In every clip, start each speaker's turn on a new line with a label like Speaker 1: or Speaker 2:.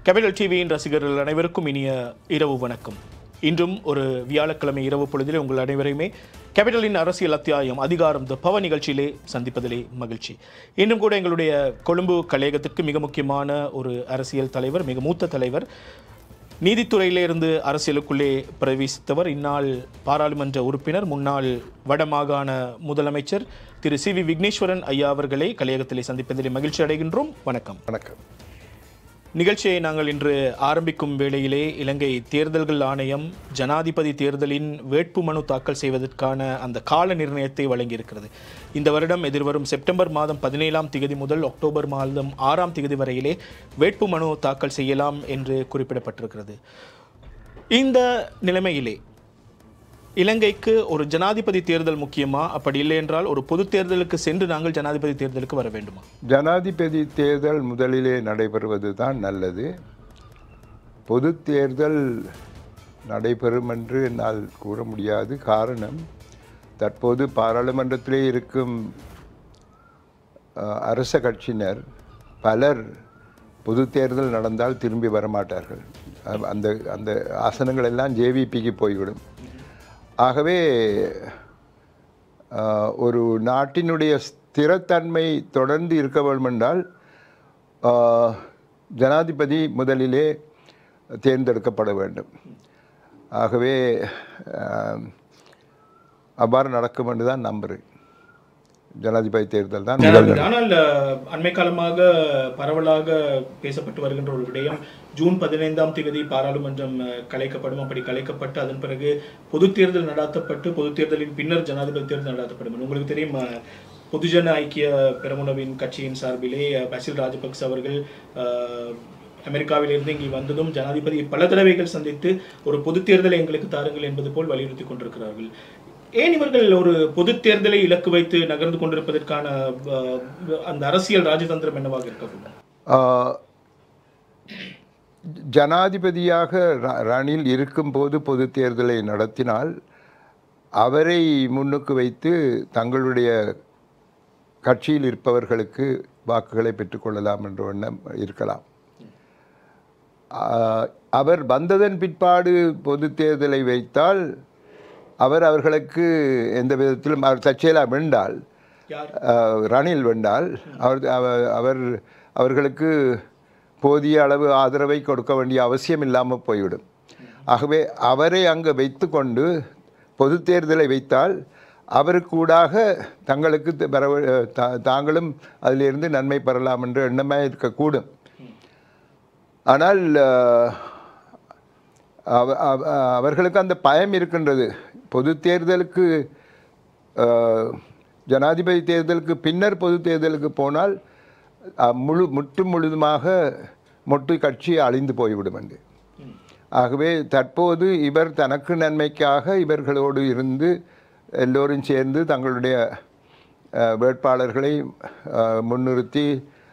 Speaker 1: Capital டிவியின் ரசிகர்கள் அனைவருக்கும் இனிய இரவு வணக்கம். இன்றும் ஒரு வியாழக்கிழமை இரவு பொழுதிலே உங்கள் அனைவரையுமே கேபிட்டலின் அரசியல் அத்தியாயம் அதிகாரம் த பவர் நிகழ்ச்சியிலே சந்திப்பதிலே மகிழ்ச்சி. இன்னும் கூட எங்களுடைய கொழும்பு கலையகத்திற்கு மிக முக்கியமான ஒரு அரசியல் தலைவர், மிக மூத்த தலைவர், நீதித்துறையிலிருந்து அரசியலுக்குள்ளே பிரவேசித்தவர், இந்நாள் பாராளுமன்ற உறுப்பினர், முன்னாள் வடமாகாண முதலமைச்சர் திரு சி வி விக்னேஸ்வரன் ஐயா அவர்களை கலையகத்திலே சந்திப்பதிலே மகிழ்ச்சி அடைகின்றோம். வணக்கம்.
Speaker 2: வணக்கம்.
Speaker 1: நிகழ்ச்சியை நாங்கள் இன்று ஆரம்பிக்கும் வேளையிலே இலங்கை தேர்தல்கள் ஆணையம் ஜனாதிபதி தேர்தலின் வேட்புமனு தாக்கல் செய்வதற்கான அந்த கால நிர்ணயத்தை வழங்கியிருக்கிறது. இந்த வருடம் எதிர்வரும் செப்டம்பர் மாதம் 17ஆம் தேதி முதல் அக்டோபர் மாதம் 6ஆம் தேதி வரையிலே வேட்புமனு தாக்கல் செய்யலாம் என்று குறிப்பிடப்பட்டிருக்கிறது. இந்த நிலைமையிலே இலங்கைக்கு ஒரு ஜனாதிபதி தேர்தல் முக்கியமா? அப்படி இல்லை என்றால் ஒரு பொது தேர்தலுக்கு சென்று நாங்கள் ஜனாதிபதி தேர்தலுக்கு வர வேண்டுமா?
Speaker 2: ஜனாதிபதி தேர்தல் முதலிலே நடைபெறுவது தான் நல்லது. பொது தேர்தல் நடைபெறும் என்று என்னால் கூற முடியாது. காரணம், தற்போது பாராளுமன்றத்திலே இருக்கும் அரச கட்சியினர் பலர் பொது தேர்தல் நடந்தால் திரும்பி வரமாட்டார்கள். அந்த அந்த ஆசனங்கள் எல்லாம் ஜேவிபிக்கு போய்விடும். ஆகவே ஒரு நாட்டினுடைய ஸ்திரத்தன்மை தொடர்ந்து இருக்க வேண்டும் என்றால் ஜனாதிபதி முதலிலே தேர்ந்தெடுக்கப்பட வேண்டும். ஆகவே அவ்வாறு நடக்கும் என்று தான் நம்புகிறேன். ஜனாதிபதி தேர்தல் தான்.
Speaker 1: ஆனால் அண்மை காலமாக பரவலாக பேசப்பட்டு வருகின்ற ஒரு விடயம், ஜூன் 15ஆம் தேதி பாராளுமன்றம் கலைக்கப்படும். அப்படி கலைக்கப்பட்டு அதன் பிறகு பொது தேர்தல் நடாத்தப்பட்டு பொது தேர்தலின் பின்னர் ஜனாதிபதி தேர்தல் நடாத்தப்படும். உங்களுக்கு தெரியும், பொதுஜன ஐக்கிய பெரமுனவின் கட்சியின் சார்பிலே பசில் ராஜபக்ச அவர்கள் அமெரிக்காவிலிருந்து இங்கே வந்ததும் ஜனாதிபதி பல தடவைகள் சந்தித்து ஒரு பொது தேர்தலை எங்களுக்கு தாருங்கள் என்பது போல் வலியுறுத்தி கொண்டிருக்கிறார்கள். ஏன் இவர்கள் ஒரு பொது தேர்தலை இலக்கு வைத்து நகர்ந்து கொண்டிருப்பதற்கான அந்த அரசியல் ராஜதந்திரம் என்னவாக இருக்கக்கூடும்?
Speaker 2: ஜனாதிபதியாக ரணில் இருக்கும்போது பொது தேர்தலை நடத்தினால் அவரை முன்னுக்கு வைத்து தங்களுடைய கட்சியில் இருப்பவர்களுக்கு வாக்குகளை பெற்றுக்கொள்ளலாம் என்ற எண்ணம் இருக்கலாம். அவர் வந்ததன் பிற்பாடு பொது தேர்தலை வைத்தால் அவர்களுக்கு எந்த விதத்திலும் அவர் தற்செயலா வென்றால், ரணில் வென்றால் அவர்களுக்கு போதிய அளவு ஆதரவை கொடுக்க வேண்டிய அவசியம் இல்லாமல் போய்விடும். ஆகவே அவரை அங்கே வைத்து கொண்டு பொது தேர்தலை வைத்தால் அவருக்கூடாக தங்களுக்கு தாங்களும் அதிலிருந்து நன்மை பெறலாம் என்ற எண்ணமே இருக்கக்கூடும். ஆனால் அவர்களுக்கு அந்த பயம் இருக்கின்றது. பொது தேர்தலுக்கு ஜனாதிபதி தேர்தலுக்கு பின்னர் பொது தேர்தலுக்கு போனால் முழுதுமாக மொட்டு கட்சி அழிந்து போய்விடும் என்று. ஆகவே தற்போது இவர் தனக்கு நன்மைக்காக இவர்களோடு இருந்து எல்லோரும் சேர்ந்து தங்களுடைய வேட்பாளர்களை முன்னிறுத்தி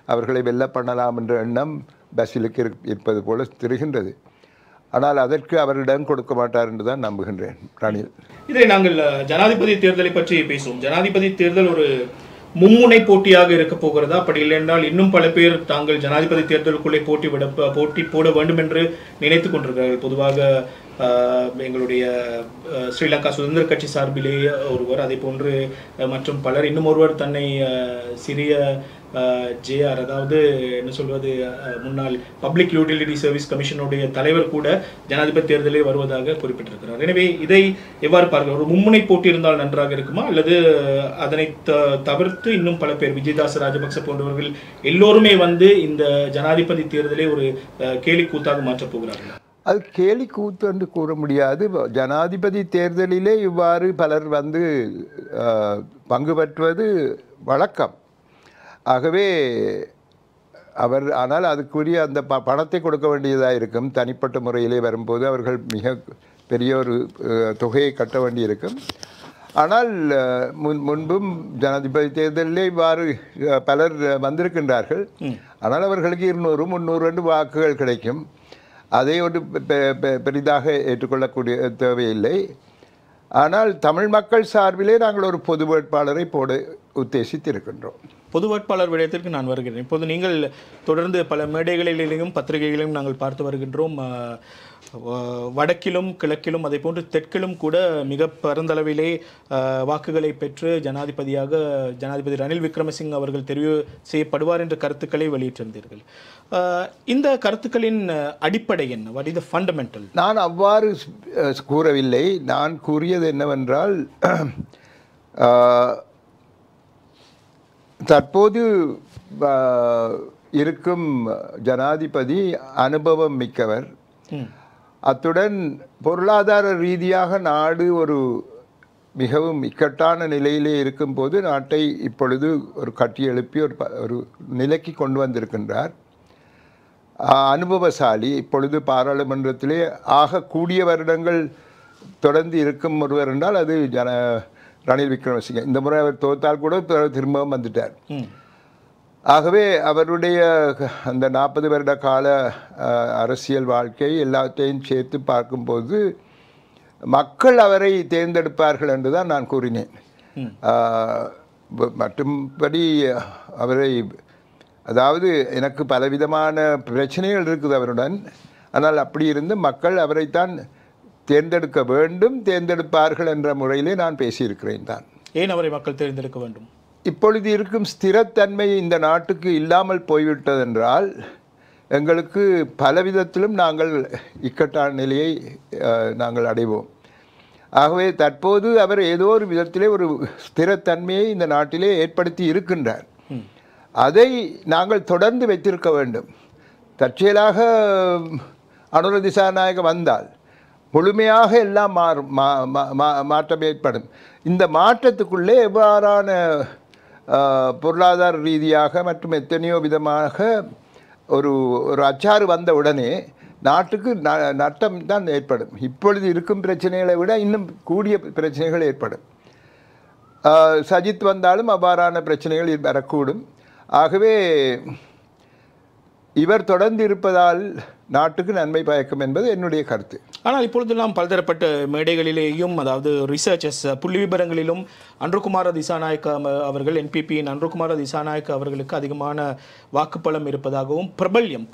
Speaker 2: அவர்களை வெல்ல பண்ணலாம் என்ற எண்ணம் பசிலுக்கு இருப்பது போல தெரிகின்றது. ஆனால் அதற்கு அவரிடம் கொடுக்க மாட்டார் என்று தான் நம்புகின்றேன் ரணில்.
Speaker 1: இதை நாங்கள் ஜனாதிபதி தேர்தலை பற்றி பேசுவோம். ஜனாதிபதி தேர்தல் ஒரு மும்முனை போட்டியாக இருக்க போகிறதா? அப்படி இல்லை என்றால் இன்னும் பல பேர் தாங்கள் ஜனாதிபதி தேர்தலுக்குள்ளே போட்டி போட வேண்டும் என்று நினைத்து கொண்டிருக்கிறார்கள். பொதுவாக எங்களுடைய ஸ்ரீலங்கா சுதந்திர கட்சி சார்பிலே ஒருவர், அதே போன்று மற்றும் பலர், இன்னும் ஒருவர் தன்னை சிறிய ஜேஆர், அதாவது என்ன சொல்வது, முன்னாள் பப்ளிக் யூட்டிலிட்டி சர்வீஸ் கமிஷனுடைய தலைவர் கூட ஜனாதிபதி தேர்தலில் வருவதாக குறிப்பிட்டிருக்கிறார். எனவே இதை எவ்வாறு பார்க்க? ஒரு மும்முனை போட்டி இருந்தால் நன்றாக இருக்குமா, அல்லது அதனை தவிர்த்து இன்னும் பல பேர், விஜயதாச ராஜபக்ச போன்றவர்கள் எல்லோருமே வந்து இந்த ஜனாதிபதி தேர்தலை ஒரு கேலி கூத்தாக மாற்றப் போகிறார்கள்?
Speaker 2: அது கேலி கூத்து என்று கூற முடியாது. ஜனாதிபதி தேர்தலிலே இவ்வாறு பலர் வந்து பங்கு பெற்றுவது வழக்கம். ஆகவே ஆனால் அதுக்குரிய அந்த பணத்தை கொடுக்க வேண்டியதாக இருக்கும். தனிப்பட்ட முறையிலே வரும்போது அவர்கள் மிக பெரிய ஒரு தொகையை கட்ட வேண்டியிருக்கும். ஆனால் முன்பும் ஜனாதிபதி தேர்தலிலே இவ்வாறு பலர் வந்திருக்கின்றார்கள். ஆனால் அவர்களுக்கு 200, 300 வாக்குகள் கிடைக்கும். அதை ஒரு பெரிதாக ஏற்றுக்கொள்ளக்கூடிய தேவையில்லை. ஆனால் தமிழ் மக்கள் சார்பிலே நாங்கள் ஒரு பொது வேட்பாளரை போட உத்தேசித்திருக்கின்றோம்.
Speaker 1: பொது வேட்பாளர் விடயத்திற்கு நான் வருகிறேன். இப்போது நீங்கள் தொடர்ந்து பல மேடைகளிலேயும் பத்திரிகைகளையும் நாங்கள் பார்த்து வருகின்றோம். வடக்கிலும் கிழக்கிலும் அதே போன்று தெற்கிலும் கூட மிக பரந்தளவிலே வாக்குகளை பெற்று ஜனாதிபதி ரணில் விக்ரமசிங்க அவர்கள் தெரிவு செய்யப்படுவார் என்ற கருத்துக்களை வெளியிட்டிருந்தீர்கள். இந்த கருத்துக்களின் அடிப்படை என்ன? What is the fundamental?
Speaker 2: நான் அவ்வாறு கூறவில்லை. நான் கூறியது என்னவென்றால், தற்போது இருக்கும் ஜனாதிபதி அனுபவம் மிக்கவர். அத்துடன் பொருளாதார ரீதியாக நாடு ஒரு மிகவும் இக்கட்டான நிலையிலே இருக்கும்போது நாட்டை இப்பொழுது ஒரு கட்டி எழுப்பி ஒரு நிலைக்கு கொண்டு வந்திருக்கின்றார். அனுபவசாலி. இப்பொழுது பாராளுமன்றத்திலே ஆக கூடிய வருடங்கள் தொடர்ந்து இருக்கும் ஒருவர் என்றால் அது ரணில் விக்ரமசிங்க. இந்த முறை அவர் தோற்றால் கூட திரும்பவும் வந்துட்டார். ஆகவே அவருடைய அந்த 40 வருட கால அரசியல் வாழ்க்கை எல்லாத்தையும் சேர்த்து பார்க்கும்போது மக்கள் அவரை தேர்ந்தெடுப்பார்கள் என்று தான் நான் கூறினேன். மற்றும்படி அவரை, அதாவது எனக்கு பலவிதமான பிரச்சனைகள் இருக்குது அவருடன். ஆனால் அப்படி இருந்து மக்கள் அவரைத்தான் தேர்ந்தெடுக்க வேண்டும், தேர்ந்தெடுப்பார்கள் என்ற முறையிலே நான் பேசியிருக்கிறேன் தான்.
Speaker 1: ஏன் அவரை மக்கள் தேர்ந்தெடுக்க வேண்டும்?
Speaker 2: இப்பொழுது இருக்கும் ஸ்திரத்தன்மை இந்த நாட்டுக்கு இல்லாமல் போய்விட்டதென்றால் எங்களுக்கு பலவிதத்திலும் நாங்கள் இக்கட்டான நிலையை நாங்கள் அடைவோம். ஆகவே தற்போது அவர் ஏதோ ஒரு விதத்திலே ஒரு ஸ்திரத்தன்மையை இந்த நாட்டிலே ஏற்படுத்தி இருக்கின்றார். அதை நாங்கள் தொடர்ந்து வைத்திருக்க வேண்டும். தற்செயலாக அனுர திசாநாயக வந்தால் முழுமையாக எல்லாம் மாற்றம் ஏற்படும். இந்த மாற்றத்துக்குள்ளே எவ்வாறான பொருளாதார ரீதியாக மற்றும் எத்தனையோ விதமாக ஒரு அச்சாறு வந்த உடனே நாட்டுக்கு நட்டம் தான் ஏற்படும். இப்பொழுது இருக்கும் பிரச்சனைகளை விட இன்னும் கூடிய பிரச்சனைகள் ஏற்படும். சஜித் வந்தாலும் அவ்வாறான பிரச்சனைகள் வரக்கூடும். ஆகவே இவர் தொடர்ந்து இருப்பதால் நாட்டுக்கு நன்மை பயக்கும் என்பது என்னுடைய கருத்து.
Speaker 1: ஆனால் இப்பொழுதெல்லாம் பலதரப்பட்ட மேடைகளிலேயும், அதாவது ரிசர்ச்சஸ் புள்ளி விபரங்களிலும் அன்ருகுமார திசாநாயக்க அவர்கள், என்பிபியின் அன்ருகுமார திசாநாயக்க அவர்களுக்கு அதிகமான வாக்குப்பலம் இருப்பதாகவும்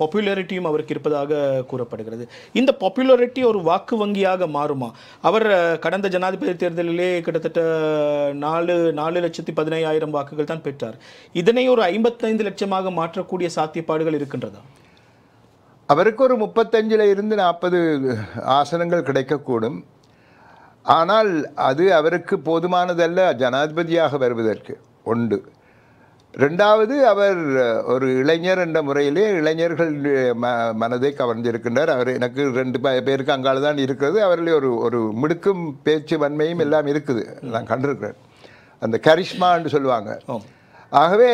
Speaker 1: பாப்புலாரிட்டியும் அவருக்கு இருப்பதாக கூறப்படுகிறது. இந்த பாப்புலாரிட்டி ஒரு வாக்கு வங்கியாக மாறுமா? அவர் கடந்த ஜனாதிபதி தேர்தலிலே கிட்டத்தட்ட 4,15,000 வாக்குகள் தான் பெற்றார். இதனை ஒரு 55 லட்சமாக மாற்றக்கூடிய சாத்தியப்பாடுகள் இருக்கின்றதா?
Speaker 2: அவருக்கு ஒரு 35 இருந்து 40 ஆசனங்கள் கிடைக்கக்கூடும். ஆனால் அது அவருக்கு போதுமானதல்ல ஜனாதிபதியாக வருவதற்கு. ஒன்று. ரெண்டாவது, அவர் ஒரு இளைஞர் என்ற முறையிலே இளைஞர்கள் மனதை கவர்ந்திருக்கின்றார். அவர் எனக்கு 2 பேருக்கு அங்கால தான் இருக்கிறது. அவர்களே ஒரு மிடுக்கும் பேச்சு வன்மையும் எல்லாம் இருக்குது. நான் கண்டிருக்கிறேன். அந்த கரிஷ்மா என்று சொல்லுவாங்க. ஆகவே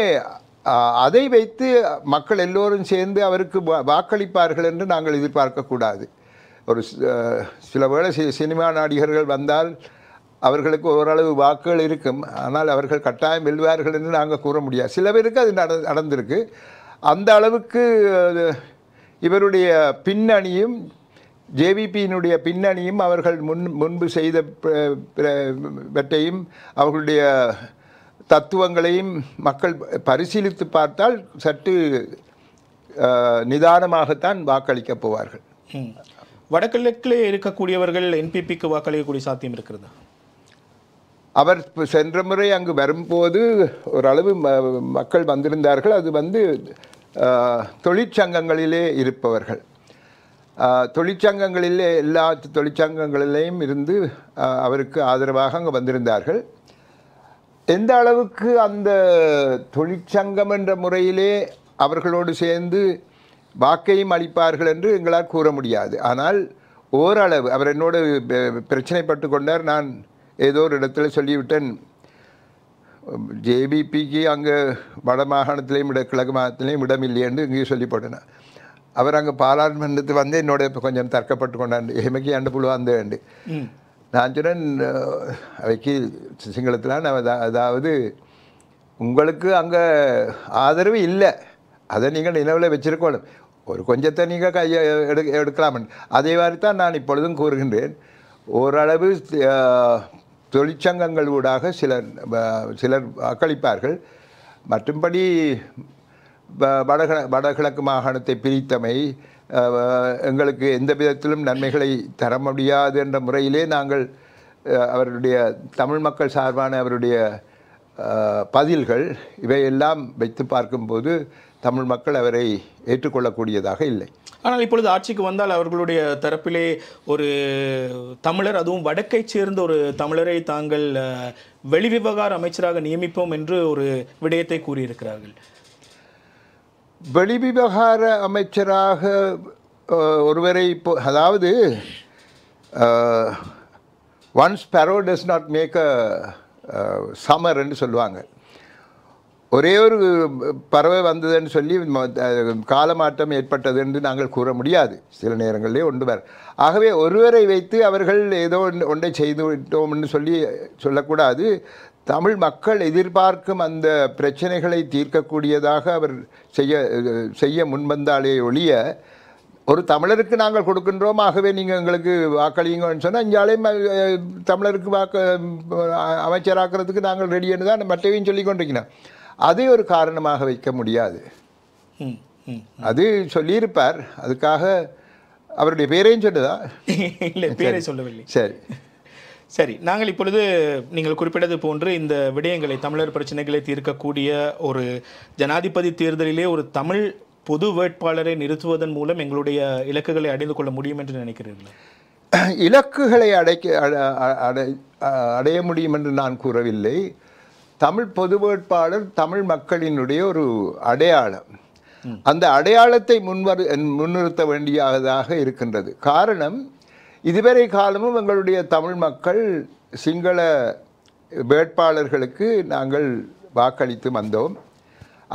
Speaker 2: அதை வைத்து மக்கள் எல்லோரும் சேர்ந்து அவருக்கு வாக்களிப்பார்கள் என்று நாங்கள் எதிர்பார்க்கக்கூடாது. ஒரு சில வேளை சினிமா நடிகர்கள் வந்தால் அவர்களுக்கு ஓரளவு வாக்குகள் இருக்கும். ஆனால் அவர்கள் கட்டாயம் வெல்வார்கள் என்று நாங்கள் கூற முடியாது. சில பேருக்கு அது நடந்திருக்கு. அந்த அளவுக்கு இவருடைய பின்னணியும் ஜேவிபியினுடைய பின்னணியும் அவர்கள் முன்பு செய்த வெட்டையும் அவர்களுடைய தத்துவங்களையும் மக்கள் பரிசீலித்து பார்த்தால் சற்று நிதானமாகத்தான் வாக்களிக்கப் போவார்கள்.
Speaker 1: வடகிழக்கிலே இருக்கக்கூடியவர்கள் என்பிபிக்கு வாக்களிக்கக்கூடிய சாத்தியம் இருக்கிறதா?
Speaker 2: அவர் சென்ற முறை அங்கு வரும்போது ஓரளவு மக்கள் வந்திருந்தார்கள். அது தொழிற்சங்கங்களிலே இருப்பவர்கள். தொழிற்சங்கங்களிலே எல்லா தொழிற்சங்கங்களிலேயும் இருந்து அவருக்கு ஆதரவாக அங்கே வந்திருந்தார்கள். எந்த அளவுக்கு அந்த தொழிற்சங்கம் என்ற முறையிலே அவர்களோடு சேர்ந்து வாக்கையும் அளிப்பார்கள் என்று எங்களால் கூற முடியாது. ஆனால் ஓரளவு அவர் என்னோடு பிரச்சனைப்பட்டு கொண்டார். நான் ஏதோ ஒரு இடத்துல சொல்லிவிட்டேன், ஜேபிபிக்கு அங்கே வட மாகாணத்திலையும் கிழக்கு மாகாணத்திலையும் இடம் இல்லையென்று இங்கேயும் சொல்லி போட்டேன். அவர் அங்கே பாராளுமன்றத்துக்கு வந்து என்னோட கொஞ்சம் தர்க்கப்பட்டு கொண்டாண்டு எமக்கு ஆண்டு புழுவாந்து வேண்டு. நான் சொன்னேன், அவைக்கு சிங்களத்தில் அதாவது உங்களுக்கு அங்கே ஆதரவு இல்லை, அதை நீங்கள் நினைவில் வச்சிருக்கணும், ஒரு கொஞ்சத்தை நீங்கள் கையை எடுக்கலாம். அதே மாதிரி தான் நான் இப்பொழுதும் கூறுகின்றேன். ஓரளவு தொழிற்சங்கங்கள் ஊடாக சிலர் வாக்களிப்பார்கள். மற்றும்படி வடகிழக்கு மாகாணத்தை பிரித்தமை எங்களுக்கு எந்த விதத்திலும் நன்மைகளை தர முடியாது என்ற முறையிலே நாங்கள் அவருடைய தமிழ் மக்கள் சார்பான அவருடைய பதில்கள் இவையெல்லாம் வைத்து பார்க்கும்போது தமிழ் மக்கள் அவரை ஏற்றுக்கொள்ளக்கூடியதாக இல்லை.
Speaker 1: ஆனால் இப்பொழுது ஆட்சிக்கு வந்தால் அவர்களுடைய தரப்பிலே ஒரு தமிழர், அதுவும் வடக்கை சேர்ந்த ஒரு தமிழரை தாங்கள் வெளிவிவகார அமைச்சராக நியமிப்போம் என்று ஒரு விடயத்தை கூறியிருக்கிறார்கள்.
Speaker 2: வெளிவிவகார அமைச்சராக ஒருவரை அதாவது one sparrow does not make a summer என்று சொல்லுவாங்க. ஒரே ஒரு பறவை வந்ததுன்னு சொல்லி காலமாற்றம் ஏற்பட்டது என்று நாங்கள் கூற முடியாது. சில நேரங்களிலே ஒன்றுவர். ஆகவே ஒருவரை வைத்து அவர்கள் ஏதோ ஒன்றை செய்து விட்டோம்னு சொல்லக்கூடாது. தமிழ் மக்கள் எதிர்பார்க்கும் அந்த பிரச்சனைகளை தீர்க்கக்கூடியதாக அவர் செய்ய முன்வந்தாலே ஒழிய ஒரு தமிழருக்கு நாங்கள் கொடுக்கின்றோம், ஆகவே நீங்கள் எங்களுக்கு வாக்களிங்கன்னு சொன்னால் இங்காலையும் தமிழருக்கு அமைச்சராக்கிறதுக்கு நாங்கள் ரெடின்னு தான் மற்றவையும் சொல்லி கொண்டிருக்கிறோம். அதை ஒரு காரணமாக வைக்க முடியாது. அது சொல்லியிருப்பார், அதுக்காக அவருடைய பேரையும் சொன்னதா
Speaker 1: இல்லை, பேரை சொல்லவில்லை.
Speaker 2: சரி
Speaker 1: சரி, நாங்கள் இப்பொழுது நீங்கள் குறிப்பிட்டது போன்று இந்த விடயங்களை, தமிழர் பிரச்சனைகளை தீர்க்கக்கூடிய ஒரு ஜனாதிபதி தேர்தலிலே ஒரு தமிழ் பொது வேட்பாளரை நிறுத்துவதன் மூலம் எங்களுடைய இலக்குகளை அடைந்து கொள்ள முடியும் என்று நினைக்கிறீர்கள்?
Speaker 2: இலக்குகளை அடைய முடியும் என்று நான் கூறவில்லை. தமிழ் பொது வேட்பாளர் தமிழ் மக்களினுடைய ஒரு அடையாளம். அந்த அடையாளத்தை முன்னிறுத்த வேண்டியதாக இருக்கின்றது. காரணம், இதுவரை காலமும் எங்களுடைய தமிழ் மக்கள் சிங்கள வேட்பாளர்களுக்கு நாங்கள் வாக்களித்து வந்தோம்.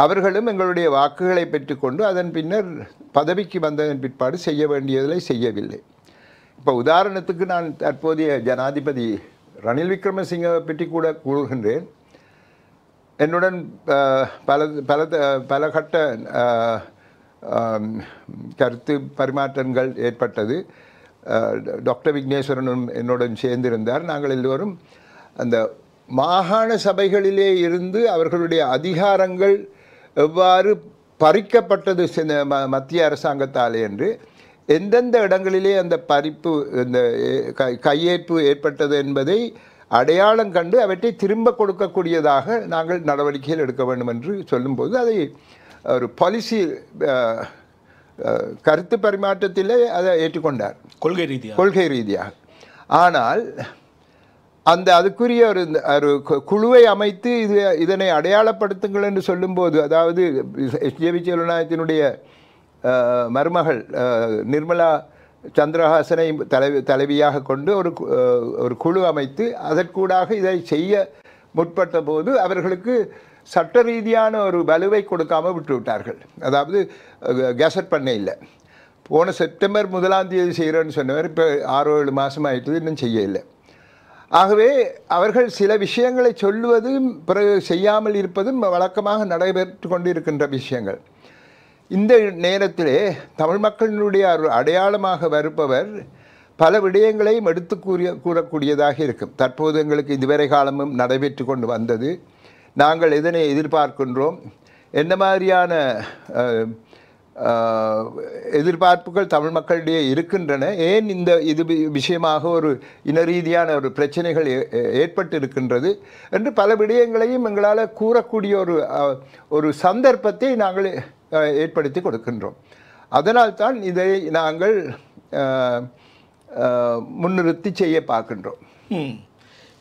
Speaker 2: அவர்களும் எங்களுடைய வாக்குகளை பெற்றுக்கொண்டு அதன் பின்னர் பதவிக்கு வந்ததன் பிற்பாடு செய்ய வேண்டியதை செய்யவில்லை. இப்போ உதாரணத்துக்கு நான் தற்போதைய ஜனாதிபதி ரணில் விக்ரமசிங்கவை பற்றி கூட கூறுகின்றேன். என்னுடன் பல கட்ட கருத்து பரிமாற்றங்கள் ஏற்பட்டது. டாக்டர் விக்னேஸ்வரனும் என்னுடன் சேர்ந்திருந்தார். நாங்கள் எல்லோரும் அந்த மாகாண சபைகளிலே இருந்து அவர்களுடைய அதிகாரங்கள் எவ்வாறு பறிக்கப்பட்டது மத்திய அரசாங்கத்தாலே என்று, எந்தெந்த இடங்களிலே அந்த பறிப்பு, இந்த கையேற்பு ஏற்பட்டது என்பதை அடையாளம் கண்டு அவற்றை திரும்ப கொடுக்கக்கூடியதாக நாங்கள் நடவடிக்கைகள் எடுக்க வேண்டும் என்று சொல்லும்போது அதை ஒரு பாலிசி கருத்து பரிமாற்றத்திலே அதை ஏற்றுக்கொண்டார், கொள்கை ரீதியாக. ஆனால் அதுக்குரிய ஒரு குழுவை அமைத்து இதனை அடையாளப்படுத்துங்கள் என்று சொல்லும்போது, அதாவது எஸ்ஜேவி செல்வநாயகத்தினுடைய மருமகள் நிர்மலா சந்திரஹாசனை தலைவியாக கொண்டு ஒரு குழு அமைத்து அதற்கூடாக இதை செய்ய முற்பட்ட போது அவர்களுக்கு சட்ட ரீதியான ஒரு வலுவை கொடுக்காமல் விட்டுவிட்டார்கள். அதாவது கெசட் பண்ண இல்லை. போன செப்டம்பர் 1ஆம் தேதி செய்கிறேன்னு சொன்னவர் இப்போ 6-7 மாதம் ஆயிட்டது, இன்னும் செய்ய இல்லை. ஆகவே அவர்கள் சில விஷயங்களை சொல்லுவதும் பிறகு செய்யாமல் இருப்பதும் வழக்கமாக நடைபெற்று கொண்டு இருக்கின்ற விஷயங்கள். இந்த நேரத்திலே தமிழ் மக்களினுடைய அடையாளமாக வருபவர் பல விடயங்களையும் எடுத்து கூறக்கூடியதாக இருக்கும். தற்போது எங்களுக்கு இதுவரை காலமும் நடைபெற்று கொண்டு வந்தது, நாங்கள் இதனை எதிர்பார்க்கின்றோம், என்ன மாதிரியான எதிர்பார்ப்புகள் தமிழ் மக்களிடையே இருக்கின்றன, ஏன் இது விஷயமாக ஒரு இன ரீதியான ஒரு பிரச்சனைகள் ஏற்பட்டு இருக்கின்றது என்று பல விடயங்களையும் எங்களால் கூறக்கூடிய ஒரு சந்தர்ப்பத்தை நாங்கள் ஏற்படுத்தி கொடுக்கின்றோம். அதனால்தான் இதை நாங்கள் முன்னிறுத்தி செய்ய பார்க்கின்றோம்.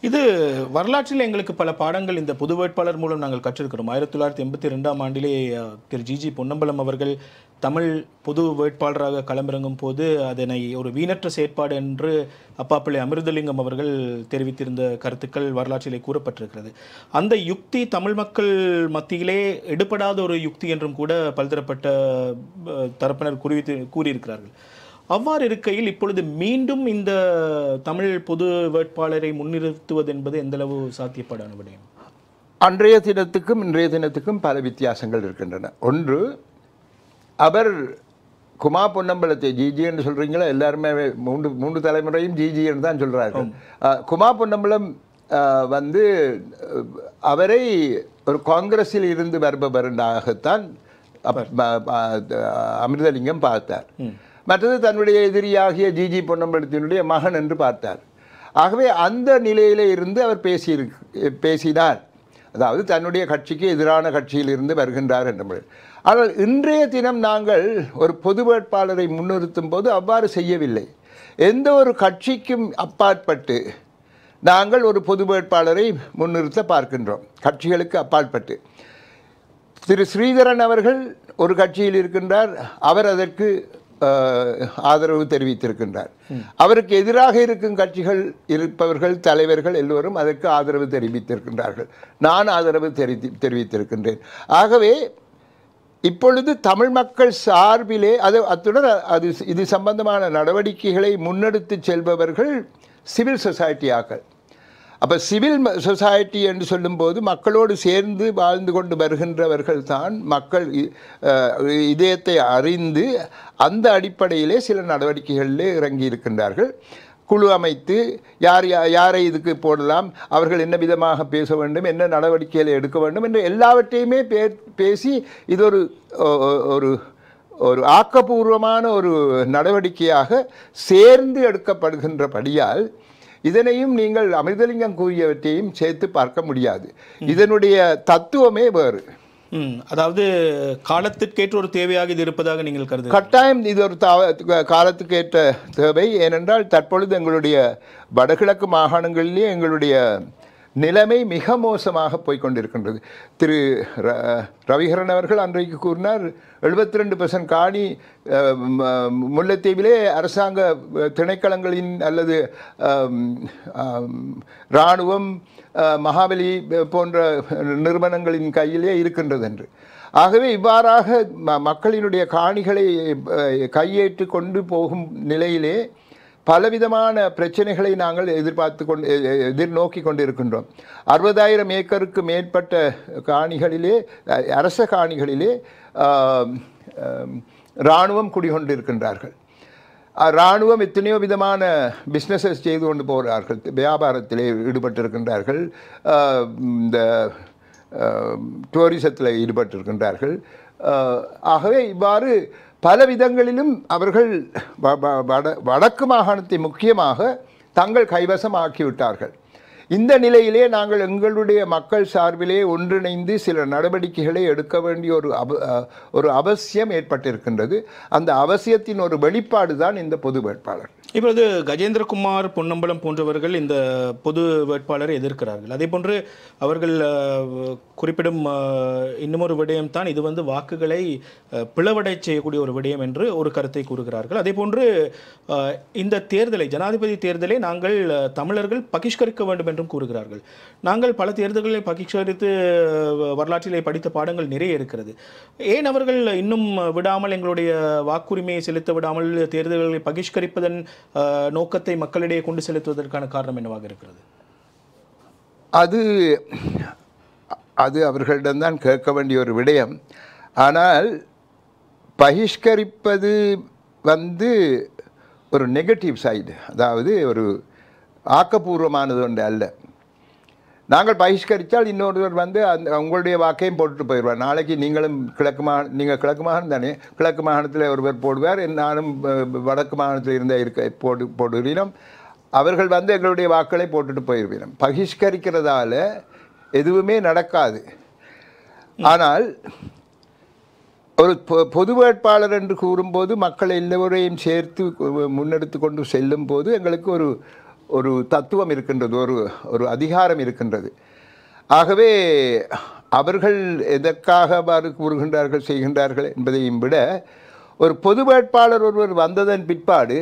Speaker 1: இது வரலாற்றில் எங்களுக்கு பல பாடங்கள் இந்த பொது வேட்பாளர் மூலம் நாங்கள் கற்றிருக்கிறோம். 1982ஆம் ஆண்டிலே திரு ஜிஜி பொன்னம்பலம் அவர்கள் தமிழ் பொது வேட்பாளராக களமிறங்கும் போது அதனை ஒரு வீணற்ற செயற்பாடு என்று அப்பாப்பிள்ளை அமிர்தலிங்கம் அவர்கள் தெரிவித்திருந்த கருத்துக்கள் வரலாற்றிலே கூறப்பட்டிருக்கிறது. அந்த யுக்தி தமிழ் மக்கள் மத்தியிலே எடுபடாத ஒரு யுக்தி என்றும் கூட பல்தரப்பட்ட தரப்பினர் கூறியிருக்கிறார்கள். அவ்வாறு இருக்கையில் இப்பொழுது மீண்டும் இந்த தமிழ் பொது வேட்பாளரை முன்னிறுத்துவது என்பது எந்தளவு சாத்தியப்பாடான விடயம்?
Speaker 2: அன்றைய தினத்துக்கும் இன்றைய தினத்துக்கும் பல வித்தியாசங்கள் இருக்கின்றன. ஒன்று, அவர் குமா பொன்னம்பலத்தை ஜிஜி என்று சொல்கிறீங்களா, எல்லாருமே மூன்று தலைமுறையும் ஜிஜி என்று தான் சொல்கிறார்கள். குமா பொன்னம்பலம் அவரை ஒரு காங்கிரஸில் இருந்து வருபவராகத்தான் அமிர்தலிங்கம் பார்த்தார். மற்றது தன்னுடைய எதிரியாகிய ஜிஜி பொன்னம்பலத்தினுடைய மகன் என்று பார்த்தார். ஆகவே அந்த நிலையிலே இருந்து அவர் பேசினார். அதாவது தன்னுடைய கட்சிக்கு எதிரான கட்சியிலிருந்து வருகின்றார் என்ற. ஆனால் இன்றைய தினம் நாங்கள் ஒரு பொது வேட்பாளரை முன்னிறுத்தும் போது அவ்வாறு செய்யவில்லை. எந்த ஒரு கட்சிக்கும் அப்பாற்பட்டு நாங்கள் ஒரு பொது வேட்பாளரை முன்னிறுத்த பார்க்கின்றோம், கட்சிகளுக்கு அப்பாற்பட்டு. திரு ஸ்ரீதரன் அவர்கள் ஒரு கட்சியில் இருக்கின்றார், அவர் அதற்கு ஆதரவு தெரிவித்திருக்கின்றார். அவருக்கு எதிராக இருக்கும் கட்சிகள் இருப்பவர்கள் தலைவர்கள் எல்லோரும் அதற்கு ஆதரவு தெரிவித்திருக்கின்றார்கள். நான் ஆதரவு தெரிவித்திருக்கின்றேன். ஆகவே இப்பொழுது தமிழ் மக்கள் சார்பிலே அத்துடன் இது சம்பந்தமான நடவடிக்கைகளை முன்னெடுத்து செல்பவர்கள் சிவில் சொசைட்டியாக்கள். அப்போ சிவில் சொசைட்டி என்று சொல்லும்போது மக்களோடு சேர்ந்து வாழ்ந்து கொண்டு வருகின்றவர்கள் தான் மக்கள் இதயத்தை அறிந்து அந்த அடிப்படையிலே சில நடவடிக்கைகளிலே இறங்கி இருக்கின்றார்கள். குழு அமைத்து யாரை இதுக்கு போடலாம், அவர்கள் என்ன விதமாக பேச வேண்டும், என்ன நடவடிக்கைகளை எடுக்க வேண்டும் என்ற எல்லாவற்றையுமே பேசி இது ஒரு ஆக்கப்பூர்வமான ஒரு நடவடிக்கையாக சேர்ந்து எடுக்கப்படுகின்றபடியால் இதனையும் நீங்கள் அமிர்தலிங்கம் கூறியவற்றையும் சேர்த்து பார்க்க முடியாது. இதனுடைய தத்துவமே வேறு.
Speaker 1: அதாவது காலத்திற்கேற்ற ஒரு தேவையாக இது இருப்பதாக நீங்கள் கருது?
Speaker 2: கட்டாயம் இது ஒரு காலத்துக்கேற்ற தேவை. ஏனென்றால் தற்பொழுது எங்களுடைய வடகிழக்கு மாகாணங்களிலே எங்களுடைய நிலைமை மிக மோசமாக போய்கொண்டிருக்கின்றது. திரு ரவிகரன் அவர்கள் அன்றைக்கு கூறினார், 72% காணி முல்லைத்தீவிலே அரசாங்க திணைக்களங்களின் அல்லது இராணுவம், மகாபலி போன்ற நிறுவனங்களின் கையிலே இருக்கின்றது என்று. ஆகவே இவ்வாறாக மக்களினுடைய காணிகளை கையேற்று கொண்டு போகும் நிலையிலே பலவிதமான பிரச்சனைகளை நாங்கள் எதிர்நோக்கி கொண்டிருக்கின்றோம். 60,000 ஏக்கருக்கு மேற்பட்ட காணிகளிலே, அரச காணிகளிலே இராணுவம் குடிகொண்டிருக்கின்றார்கள். இராணுவம் எத்தனையோ விதமான பிஸ்னஸஸ் செய்து கொண்டு போகிறார்கள், வியாபாரத்திலே ஈடுபட்டிருக்கின்றார்கள், இந்த டூரிசத்தில் ஈடுபட்டிருக்கின்றார்கள். ஆகவே இவ்வாறு பல விதங்களிலும் அவர்கள் வடக்கு மாகாணத்தை முக்கியமாக தங்கள் கைவசம் ஆக்கிவிட்டார்கள். இந்த நிலையிலே நாங்கள் எங்களுடைய மக்கள் சார்பிலே ஒன்றிணைந்து சில நடவடிக்கைகளை எடுக்க வேண்டிய ஒரு அவசியம் ஏற்பட்டிருக்கின்றது. அந்த அவசியத்தின் ஒரு வெளிப்பாடு தான் இந்த பொது வேட்பாளர்.
Speaker 1: இப்பொழுது கஜேந்திரகுமார் பொன்னம்பலம் போன்றவர்கள் இந்த பொது வேட்பாளரை எதிர்க்கிறார்கள். அதே போன்று அவர்கள் குறிப்பிடும் இன்னுமொரு விடயம் தான் இது வாக்குகளை பிளவடை செய்யக்கூடிய ஒரு விடயம் என்று ஒரு கருத்தை கூறுகிறார்கள். அதே போன்று இந்த தேர்தலை, ஜனாதிபதி தேர்தலை நாங்கள் தமிழர்கள் பகிஷ்கரிக்க வேண்டும் என்றும் கூறுகிறார்கள். நாங்கள் பல தேர்தல்களை பகிஷ்கரித்து வரலாற்றிலே படித்த பாடங்கள் நிறைய இருக்கிறது. ஏன் அவர்கள் இன்னும் விடாமல், எங்களுடைய வாக்குரிமையை செலுத்த விடாமல் தேர்தல்களை பகிஷ்கரிப்பதன் நோக்கத்தை மக்களிடையே கொண்டு செலுத்துவதற்கான காரணம் என்னவாக இருக்கிறது?
Speaker 2: அது அவர்களிடம்தான் கேட்க வேண்டிய ஒரு விடயம். ஆனால் பகிஷ்கரிப்பது ஒரு நெகட்டிவ் சைடு, அதாவது ஒரு ஆக்கப்பூர்வமானது ஒன்று அல்ல. நாங்கள் பகிஷ்கரித்தால் இன்னொருவர் உங்களுடைய வாக்கையும் போட்டுட்டு போயிடுவார். நாளைக்கு நீங்கள் கிழக்கு மாகாணம் தானே, கிழக்கு மாகாணத்தில் ஒருவர் போடுவார், நானும் வடக்கு மாகாணத்தில் போடுகிறோம். அவர்கள் எங்களுடைய வாக்களை போட்டுட்டு போயிடுவோம். பகிஷ்கரிக்கிறதால எதுவுமே நடக்காது. ஆனால் ஒரு பொது வேட்பாளர் என்று கூறும்போது மக்கள் எல்லோரையும் சேர்த்து முன்னெடுத்து கொண்டு செல்லும் போது எங்களுக்கு ஒரு தத்துவம் இருக்கின்றது, ஒரு அதிகாரம் இருக்கின்றது. ஆகவே அவர்கள் எதற்காக அவ்வாறு கூறுகின்றார்கள், செய்கின்றார்கள் என்பதையும் விட, ஒரு பொது வேட்பாளர் ஒருவர் வந்ததன் பிற்பாடு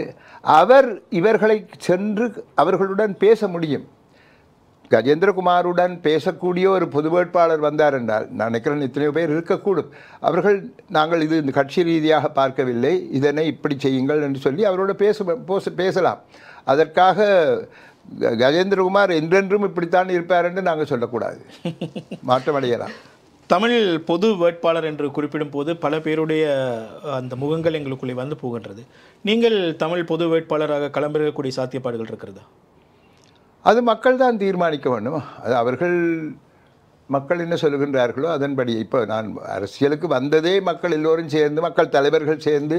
Speaker 2: இவர்களை சென்று அவர்களுடன் பேச முடியும். கஜேந்திரகுமாருடன் பேசக்கூடிய ஒரு பொது வேட்பாளர் வந்தார் என்றால், நான் நினைக்கிறேன் எத்தனையோ பேர் இருக்கக்கூடும், அவர்கள் நாங்கள் இந்த கட்சி ரீதியாக பார்க்கவில்லை, இதனை இப்படி செய்யுங்கள் என்று சொல்லி அவரோட பேசலாம். அதற்காக கஜேந்திரகுமார் என்றென்றும் இப்படித்தான் இருப்பார் என்று நாங்கள் சொல்லக்கூடாது, மாற்றமடையலாம்.
Speaker 1: தமிழ் பொது வேட்பாளர் என்று குறிப்பிடும் போது பல பேருடைய அந்த முகங்கள் எங்களுக்குள்ளே போகின்றது. நீங்கள் தமிழ் பொது வேட்பாளராக களம்பிறக்கக்கூடிய சாத்தியப்பாடுகள் இருக்கிறதா?
Speaker 2: அது மக்கள் தான் தீர்மானிக்க வேண்டும். அது அவர்கள் மக்கள் என்ன சொல்லுகின்றார்களோ அதன்படி. இப்போ நான் அரசியலுக்கு வந்ததே மக்கள் எல்லோரும் சேர்ந்து, மக்கள் தலைவர்கள் சேர்ந்து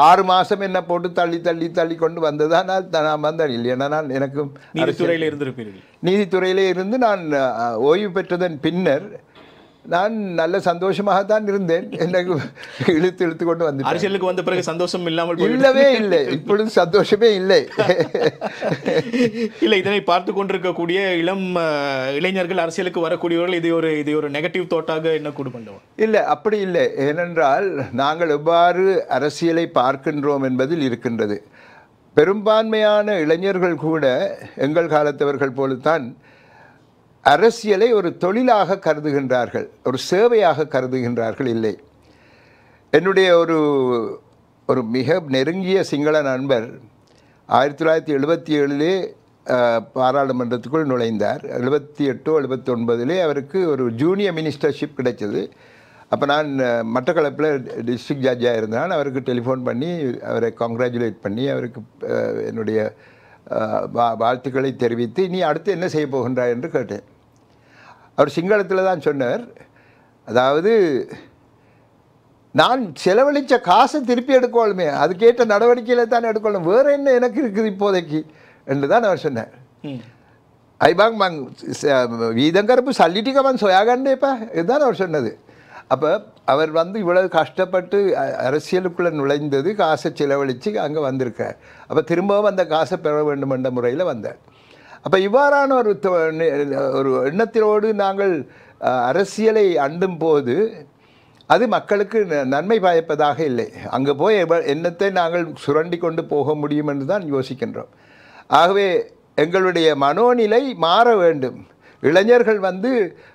Speaker 2: 6 மாதம் என்ன போட்டு தள்ளி தள்ளி தள்ளி கொண்டு வந்ததான் நான் வந்தேன். இல்லைன்னா நான் எனக்கும்
Speaker 1: நீதித்துறையில் இருந்திருப்பீர்கள்.
Speaker 2: நீதித்துறையிலே இருந்து நான் ஓய்வு பெற்றதன் பின்னர் நான் நல்ல சந்தோஷமாகத்தான் இருந்தேன். எனக்கு இழுத்து இழுத்து கொண்டு வந்து
Speaker 1: அரசியலுக்கு வந்த பிறகு சந்தோஷம் இல்லாமல்
Speaker 2: இல்லவே இல்லை. இப்பொழுது சந்தோஷமே இல்லை.
Speaker 1: இல்லை, இதனை பார்த்து கொண்டிருக்கக்கூடிய இளைஞர்கள், அரசியலுக்கு வரக்கூடியவர்கள் இதை ஒரு நெகட்டிவ் தோட்டாக என்ன கூட பண்ணுவோம்?
Speaker 2: இல்லை, அப்படி இல்லை. ஏனென்றால் நாங்கள் எவ்வாறு அரசியலை பார்க்கின்றோம் என்பதில் இருக்கின்றது. பெரும்பான்மையான இளைஞர்கள் கூட எங்கள் காலத்தவர்கள் போலத்தான் அரசியலை ஒரு தொழிலாக கருதுகின்றார்கள், ஒரு சேவையாக கருதுகின்றார்கள். இல்லை, என்னுடைய ஒரு மிக நெருங்கிய சிங்கள நண்பர் 1977 பாராளுமன்றத்துக்குள் நுழைந்தார். 78 79 அவருக்கு ஒரு ஜூனியர் மினிஸ்டர்ஷிப் கிடைச்சது. அப்போ நான் மட்டக்களப்பில் டிஸ்ட்ரிக்ட் ஜட்ஜாக இருந்தேன். அவருக்கு டெலிஃபோன் பண்ணி அவரை காங்க்ராச்சுலேட் பண்ணி அவருக்கு என்னுடைய வாழ்த்துக்களை தெரிவித்து, நீ அடுத்து என்ன செய்ய போகின்றாய் என்று கேட்டேன். அவர் சிங்களத்தில் தான் சொன்னார், அதாவது நான் செலவழித்த காசை திருப்பி எடுக்கணுமே, அதுக்கேற்ற நடவடிக்கையில் தான் எடுக்கணும், வேறு என்ன எனக்கு இருக்குது இப்போதைக்கு என்று தான் அவர் சொன்னார். ஐபாங் மாங் வீதங்கரப்பு சல்லிட்டிக்கவன் சொயாகண்டேப்பா, இதுதான் அவர் சொன்னது. அப்போ அவர் இவ்வளவு கஷ்டப்பட்டு அரசியலுக்குள்ளே நுழைந்தது, காசை செலவழித்து அங்கே வந்திருக்கார். அப்போ திரும்பவும் அந்த காசை பெற வேண்டும் என்ற முறையில் வந்தார். அப்போ இவ்வாறான ஒரு எண்ணத்திலோடு நாங்கள் அரசியலை அண்டும் போது அது மக்களுக்கு நன்மை பயப்பதாக இல்லை. அங்கே போய் எண்ணத்தை நாங்கள் சுரண்டி கொண்டு போக முடியும் என்று தான் யோசிக்கின்றோம். ஆகவே எங்களுடைய மனோநிலை மாற வேண்டும். இளைஞர்கள்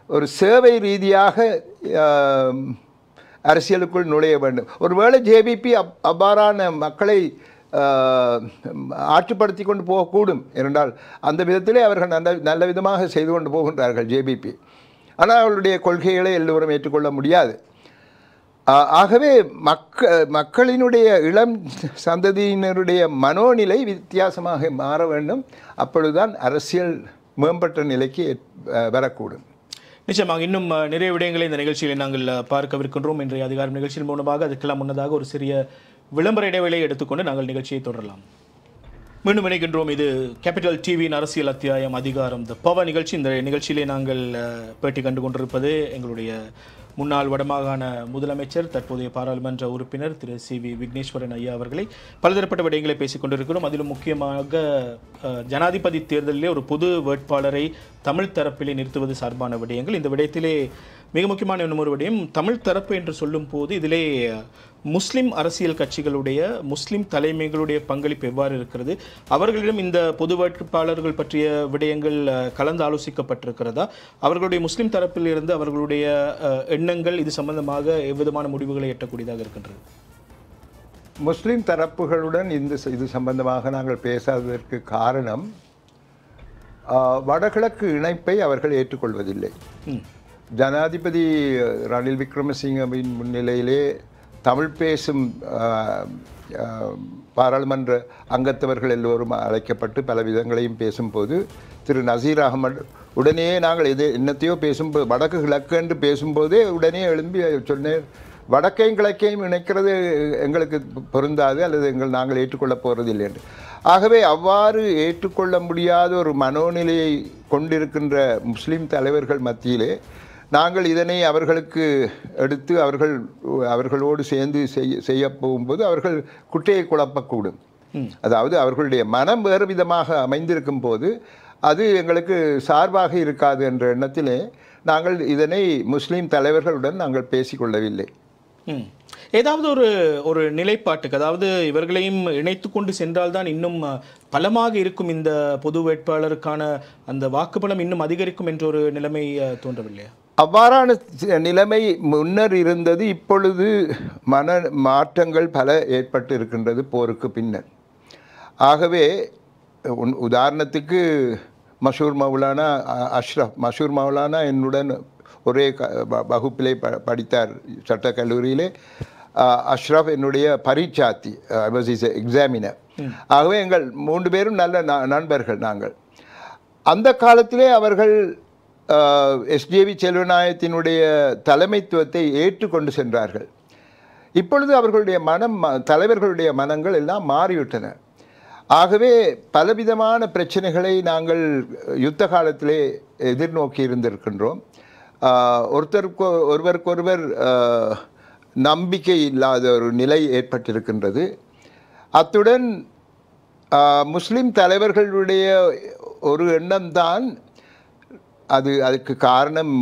Speaker 2: ஒரு சேவை ரீதியாக அரசியலுக்குள் நுழைய வேண்டும். ஒருவேளை ஜேபிபி அவ்வாறான மக்களை ஆற்றுப்படுத்தி கொண்டு போகக்கூடும். என்றால் அந்த விதத்திலே அவர்கள் நல்ல விதமாக செய்து கொண்டு போகின்றார்கள் ஜேபிபி. ஆனால் அவர்களுடைய கொள்கைகளை எல்லோரும் ஏற்றுக்கொள்ள முடியாது. ஆகவே மக்களினுடைய இளம் சந்ததியினருடைய மனோநிலை வித்தியாசமாக மாற வேண்டும். அப்பொழுதுதான் அரசியல் மேம்பட்ட நிலைக்கு வரக்கூடும்.
Speaker 1: நிச்சயமாக இன்னும் நிறைய விடயங்களை இந்த நிகழ்ச்சியில் நாங்கள் பார்க்கவிருக்கின்றோம். இன்றைய அதிகாரம் நிகழ்ச்சியின் மூலமாக அதுக்கெல்லாம் முன்னதாக ஒரு சிறிய விளம்பர இடைவேளையை எடுத்துக்கொண்டு நாங்கள் நிகழ்ச்சியை தொடரலாம். மீண்டும் இணைக்கின்றோம். இது கேபிட்டல் டிவியின் அரசியல் அத்தியாயம் அதிகாரம் த பவர் நிகழ்ச்சி. இந்த நிகழ்ச்சியிலே நாங்கள் பேட்டி கண்டு கொண்டிருப்பது எங்களுடைய முன்னாள் வடமாகாண முதலமைச்சர், தற்போதைய பாராளுமன்ற உறுப்பினர் திரு சி.வி. விக்னேஸ்வரன் ஐயா அவர்களை பலதரப்பட்ட விடயங்களை பேசிக் கொண்டிருக்கிறோம். அதிலும் முக்கியமாக ஜனாதிபதி தேர்தலிலே ஒரு பொது வேட்பாளரை தமிழ் தரப்பிலே நிறுத்துவது சார்பான விடயங்கள். இந்த விடயத்திலே மிக முக்கியமான இன்னொரு விடயம், தமிழ் தரப்பு என்று சொல்லும் போது இதிலே முஸ்லிம் அரசியல் கட்சிகளுடைய, முஸ்லிம் தலைமைகளுடைய பங்களிப்பு எவ்வாறு இருக்கிறது? அவர்களிடம் இந்த பொது வேட்பாளர்கள் பற்றிய விடயங்கள் கலந்து ஆலோசிக்கப்பட்டிருக்கிறதா? அவர்களுடைய முஸ்லிம் தரப்பில் இருந்து அவர்களுடைய எண்ணங்கள் இது சம்பந்தமாக எவ்விதமான முடிவுகளை எட்டக்கூடியதாக இருக்கின்றது?
Speaker 2: முஸ்லிம் தரப்புகளுடன் இது சம்பந்தமாக நாங்கள் பேசாததற்கு காரணம், வடகிழக்கு இணைப்பை அவர்கள் ஏற்றுக்கொள்வதில்லை. ஜனாதிபதி ரணில் விக்ரமசிங்கவின் முன்னிலையிலே தமிழ் பேசும் பாராளுமன்ற அங்கத்தவர்கள் எல்லோரும் அழைக்கப்பட்டு பல விதங்களையும் பேசும்போது திரு நசீர் அகமது உடனே நாங்கள் என்னத்தையோ பேசும்போது வடக்கு கிழக்கு என்று பேசும்போதே உடனே எழும்பி சொன்னேன், வடக்கையும் கிழக்கையும் இணைக்கிறது எங்களுக்கு பொருந்தாது, அல்லது நாங்கள் ஏற்றுக்கொள்ளப் போகிறதில்லை என்று. ஆகவே அவ்வாறு ஏற்றுக்கொள்ள முடியாத ஒரு மனோநிலையை கொண்டிருக்கின்ற முஸ்லீம் தலைவர்கள் மத்தியிலே நாங்கள் இதனை அவர்களுக்கு எடுத்து அவர்களோடு சேர்ந்து செய்ய போகும்போது அவர்கள் குட்டையை குழப்பக்கூடும். அதாவது அவர்களுடைய மனம் வேறு விதமாக அமைந்திருக்கும் போது அது எங்களுக்கு சார்பாக இருக்காது என்ற எண்ணத்திலே நாங்கள் இதனை முஸ்லீம் தலைவர்களுடன் நாங்கள் பேசிக்கொள்ளவில்லை.
Speaker 1: ஏதாவது ஒரு நிலைப்பாட்டுக்கு, அதாவது இவர்களையும் இணைத்து கொண்டு சென்றால்தான் இன்னும் பலமாக இருக்கும், இந்த பொது வேட்பாளருக்கான அந்த வாக்குப்பலம் இன்னும் அதிகரிக்கும் என்ற ஒரு நிலைமை தோன்றவில்லையா?
Speaker 2: அவ்வாறான நிலைமை முன்னர் இருந்தது. இப்பொழுது மன மாற்றங்கள் பல ஏற்பட்டு இருக்கின்றது போருக்கு பின்னர். ஆகவே உதாரணத்துக்கு மஷூர் மௌலானா அஷ்ரஃப், மஷூர் மௌலானா என்னுடன் ஒரே வகுப்பிலே படித்தார் சட்ட கல்லூரியிலே. அஷ்ரஃப் என்னுடைய பரீட்சார்த்தி, ஐ வாஸ் இஸ் எக்ஸாமினர். ஆகவே எங்கள் 3 பேரும் நல்ல நண்பர்கள். நாங்கள் அந்த காலத்திலே அவர்கள் எஸ்ஜேவி செல்வநாயகத்தினுடைய தலைமைத்துவத்தை ஏற்றுக்கொண்டு சென்றார்கள். இப்பொழுது அவர்களுடைய தலைவர்களுடைய மனங்கள் எல்லாம் மாறிவிட்டன. ஆகவே பலவிதமான பிரச்சனைகளை நாங்கள் யுத்த காலத்திலே எதிர்நோக்கி இருந்திருக்கின்றோம். ஒருவருக்கொருவர் நம்பிக்கை இல்லாத ஒரு நிலை ஏற்பட்டிருக்கின்றது. அத்துடன் முஸ்லிம் தலைவர்களுடைய ஒரு எண்ணம்தான் அதுக்கு காரணம்.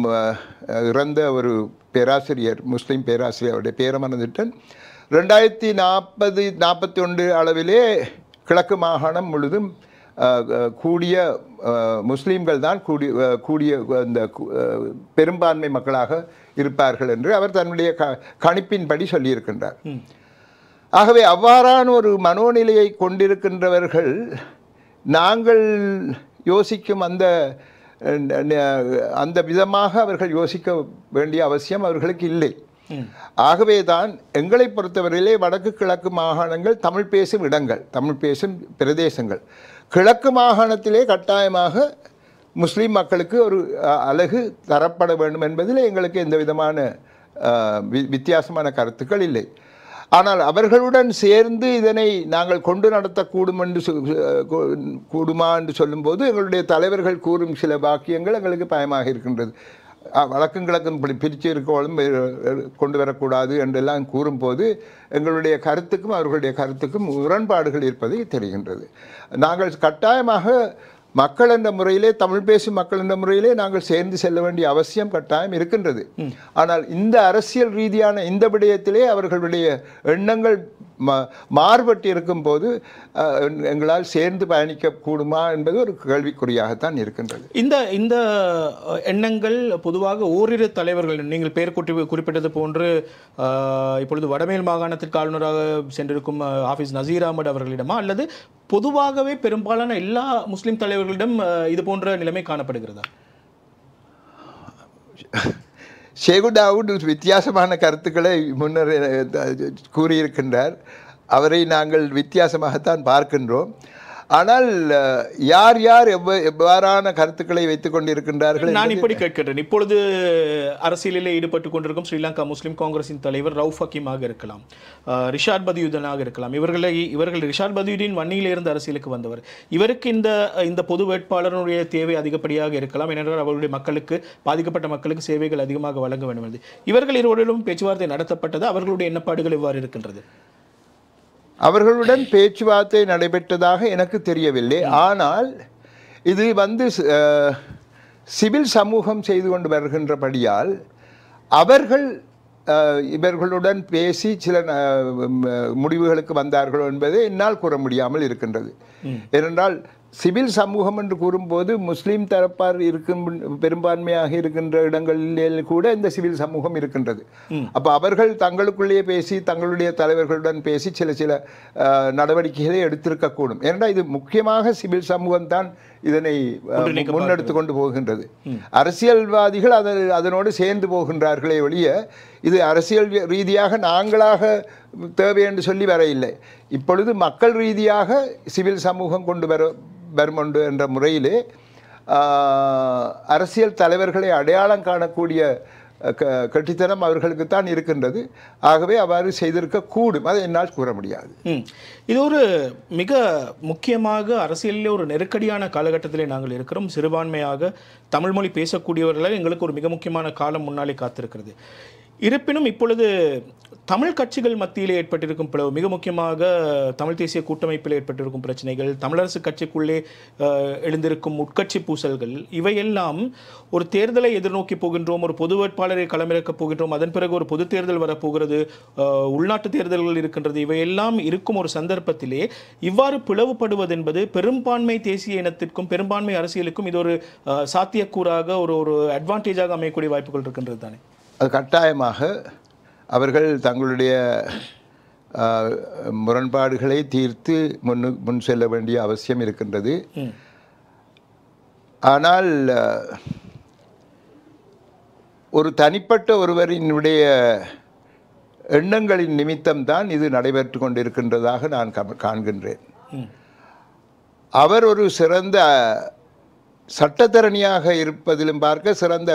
Speaker 2: இறந்த ஒரு பேராசிரியர், முஸ்லீம் பேராசிரியர், அவருடைய பேரை மறந்துவிட்டேன். 2040-41 அளவிலே கிழக்கு மாகாணம் முழுதும் கூடிய முஸ்லீம்கள் தான் கூடிய அந்த பெரும்பான்மை மக்களாக இருப்பார்கள் என்று அவர் தன்னுடைய கணிப்பின்படி சொல்லியிருக்கின்றார். ஆகவே அவ்வாறான ஒரு மனோநிலையை கொண்டிருக்கின்றவர்கள் நாங்கள் யோசிக்கும் அந்த விதமாக அவர்கள் யோசிக்க வேண்டிய அவசியம் அவர்களுக்கு இல்லை. ஆகவே தான் எங்களை பொறுத்தவரையிலே வடக்கு கிழக்கு மாகாணங்கள் தமிழ் பேசும் இடங்கள், தமிழ் பேசும் பிரதேசங்கள். கிழக்கு மாகாணத்திலே கட்டாயமாக முஸ்லீம் மக்களுக்கு ஒரு அழகு தரப்பட வேண்டும் என்பதில் எங்களுக்கு எந்த விதமான வித்தியாசமான கருத்துக்கள் இல்லை. ஆனால் அவர்களுடன் சேர்ந்து இதனை நாங்கள் கொண்டு நடத்தக்கூடும் கூடுமா என்று சொல்லும்போது எங்களுடைய தலைவர்கள் கூறும் சில வாக்கியங்கள் எங்களுக்கு பயமாக இருக்கின்றது. வழக்கும் கிழக்கும் பிரித்து இருக்கோளும் கொண்டு வரக்கூடாது என்றெல்லாம் கூறும்போது எங்களுடைய கருத்துக்கும் அவர்களுடைய கருத்துக்கும் முரண்பாடுகள் இருப்பது தெரிகின்றது. நாங்கள் கட்டாயமாக மக்கள் என்ற முறையிலே, தமிழ் பேசும் மக்கள் என்ற முறையிலே நாங்கள் சேர்ந்து செல்ல வேண்டிய அவசியம் கட்டாயம் இருக்கின்றது. ஆனால் இந்த அரசியல் ரீதியான இந்த விடயத்திலே அவர்களுடைய எண்ணங்கள் மாறுபட்டு இருக்கும் போது எங்களால் சேர்ந்து பயணிக்க கூடுமா என்பது ஒரு கேள்விக்குறியாகத்தான் இருக்கின்றது.
Speaker 1: இந்த எண்ணங்கள் பொதுவாக ஓரிரு தலைவர்கள், நீங்கள் பெயர் குறிப்பிட்டது போன்று இப்பொழுது வடமேல் மாகாணத்திற்கு ஆளுநராக சென்றிருக்கும் ஹாஃபிஸ் நசீர் அஹமட் அவர்களிடமா, அல்லது பொதுவாகவே பெரும்பாலான எல்லா முஸ்லிம் தலைவர்களிடம் இது போன்ற நிலைமை காணப்படுகிறதா?
Speaker 2: ஷேகு தாவூத் வித்தியாசமான கருத்துக்களை முன்னர் கூறியிருக்கின்றார். அவரை நாங்கள் வித்தியாசமாகத்தான் பார்க்கின்றோம். ஆனால் யார் யார் எவ்வாறான கருத்துக்களை வைத்துக் கொண்டிருக்கின்றார்கள்?
Speaker 1: நான் இப்படி கேட்கிறேன். இப்பொழுது அரசியலில் ஈடுபட்டுக் கொண்டிருக்கும் ஸ்ரீலங்கா முஸ்லிம் காங்கிரசின் தலைவர் ரவுஃப் ஹக்கீமாக இருக்கலாம், ரிஷாட் பதியுதனாக இருக்கலாம். இவர்கள் ரிஷாட் பதியுதீன் வன்னியிலிருந்து அரசியலுக்கு வந்தவர். இவருக்கு இந்த பொது வேட்பாளருடைய தேவை அதிகப்படியாக இருக்கலாம். ஏனென்றால் அவர்களுடைய மக்களுக்கு, பாதிக்கப்பட்ட மக்களுக்கு சேவைகள் அதிகமாக வழங்க வேண்டும் என்று இவர்கள் இருவரிடம் பேச்சுவார்த்தை நடத்தப்பட்டது. அவர்களுடைய எண்ணப்பாடுகள் எவ்வாறு இருக்கின்றது?
Speaker 2: அவர்களுடன் பேச்சுவார்த்தை நடைபெற்றதாக எனக்கு தெரியவில்லை. ஆனால் இது சிவில் சமூகம் செய்து கொண்டு வருகின்றபடியால் அவர்கள் இவர்களுடன் பேசி சில முடிவுகளுக்கு வந்தார்களோ என்பதை என்னால் கூற முடியாமல் இருக்கின்றது. ஏனென்றால் சிவில் சமூகம் என்று கூறும்போது முஸ்லீம் தரப்பார் பெரும்பான்மையாக இருக்கின்ற இடங்களில் கூட இந்த சிவில் சமூகம் இருக்கின்றது. அப்போ அவர்கள் தங்களுக்குள்ளேயே பேசி தங்களுடைய தலைவர்களுடன் பேசி சில நடவடிக்கைகளை எடுத்திருக்கக்கூடும். ஏனென்றால் இது முக்கியமாக சிவில் சமூகம் தான் இதனை முன்னெடுத்து கொண்டு போகின்றது. அரசியல்வாதிகள் அதனோடு சேர்ந்து போகின்றார்களே ஒழிய இது அரசியல் ரீதியாக நாங்களாக தேவை என்று சொல்லி வர இல்லை. இப்பொழுது மக்கள் ரீதியாக சிவில் சமூகம் கொண்டு வருமொண்டு என்ற முறையிலே அரசியல் தலைவர்களை அடையாளம் காணக்கூடிய கட்டித்தனம் அவர்களுக்குத்தான் இருக்கின்றது. ஆகவே அவ்வாறு செய்திருக்கக்கூடும், அதை என்னால் கூற முடியாது.
Speaker 1: இது ஒரு மிக முக்கியமாக அரசியலில் ஒரு நெருக்கடியான காலகட்டத்திலே நாங்கள் இருக்கிறோம். சிறுபான்மையாக தமிழ் மொழி பேசக்கூடியவர்களால் எங்களுக்கு ஒரு மிக முக்கியமான காலம் முன்னாலே காத்திருக்கிறது. இருப்பினும் இப்பொழுது தமிழ் கட்சிகள் மத்தியிலே ஏற்பட்டிருக்கும் பிளவு, மிக முக்கியமாக தமிழ் தேசிய கூட்டமைப்பில் ஏற்பட்டிருக்கும் பிரச்சனைகள், தமிழரசு கட்சிக்குள்ளே எழுந்திருக்கும் உட்கட்சி பூசல்கள், இவையெல்லாம் ஒரு தேர்தலை எதிர்நோக்கி போகின்றோம், ஒரு பொது வேட்பாளரை களமிறக்கப் போகின்றோம், அதன் பிறகு ஒரு பொது தேர்தல் வரப்போகிறது, உள்நாட்டு தேர்தல்கள் இருக்கின்றது. இவையெல்லாம் இருக்கும் ஒரு சந்தர்ப்பத்திலே இவ்வாறு பிளவுபடுவது என்பது பெரும்பான்மை தேசிய இனத்திற்கும் பெரும்பான்மை அரசியலுக்கும் இது ஒரு சாத்தியக்கூறாக ஒரு அட்வான்டேஜாக அமையக்கூடிய வாய்ப்புகள் இருக்கின்றது தானே?
Speaker 2: அது கட்டாயமாக அவர்கள் தங்களுடைய முரண்பாடுகளை தீர்த்து முன் செல்ல வேண்டிய அவசியம் இருக்கின்றது. ஆனால் ஒரு தனிப்பட்ட ஒருவரினுடைய எண்ணங்களின் நிமித்தம்தான் இது நடைபெற்று கொண்டிருக்கின்றதாக நான் காண்கின்றேன். அவர் ஒரு சிறந்த சட்டத்தரணியாக இருப்பதிலும் பார்க்க சிறந்த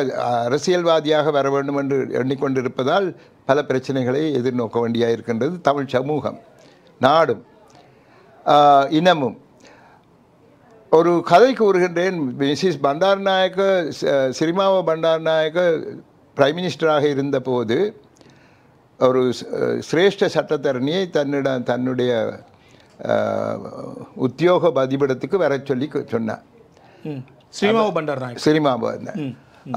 Speaker 2: அரசியல்வாதியாக வர வேண்டும் என்று எண்ணிக்கொண்டிருப்பதால் பல பிரச்சனைகளை எதிர்நோக்க வேண்டியாக இருக்கின்றது. தமிழ் சமூகம், நாடும், இனமும். ஒரு கதை கூறுகின்றேன். மிஸ்ஸஸ் பண்டாரநாயக்க, சிறிமாவ பண்டாரநாயக்க பிரைம் மினிஸ்டராக இருந்தபோது ஒரு சிரேஷ்ட சட்டத்தரணியை தன்னுடைய உத்தியோக பதிவிடத்துக்கு வர சொல்லி சொன்னார்.
Speaker 1: ஸ்ரீமாவ பண்டாரநாயக்க.
Speaker 2: ஸ்ரீமாவ.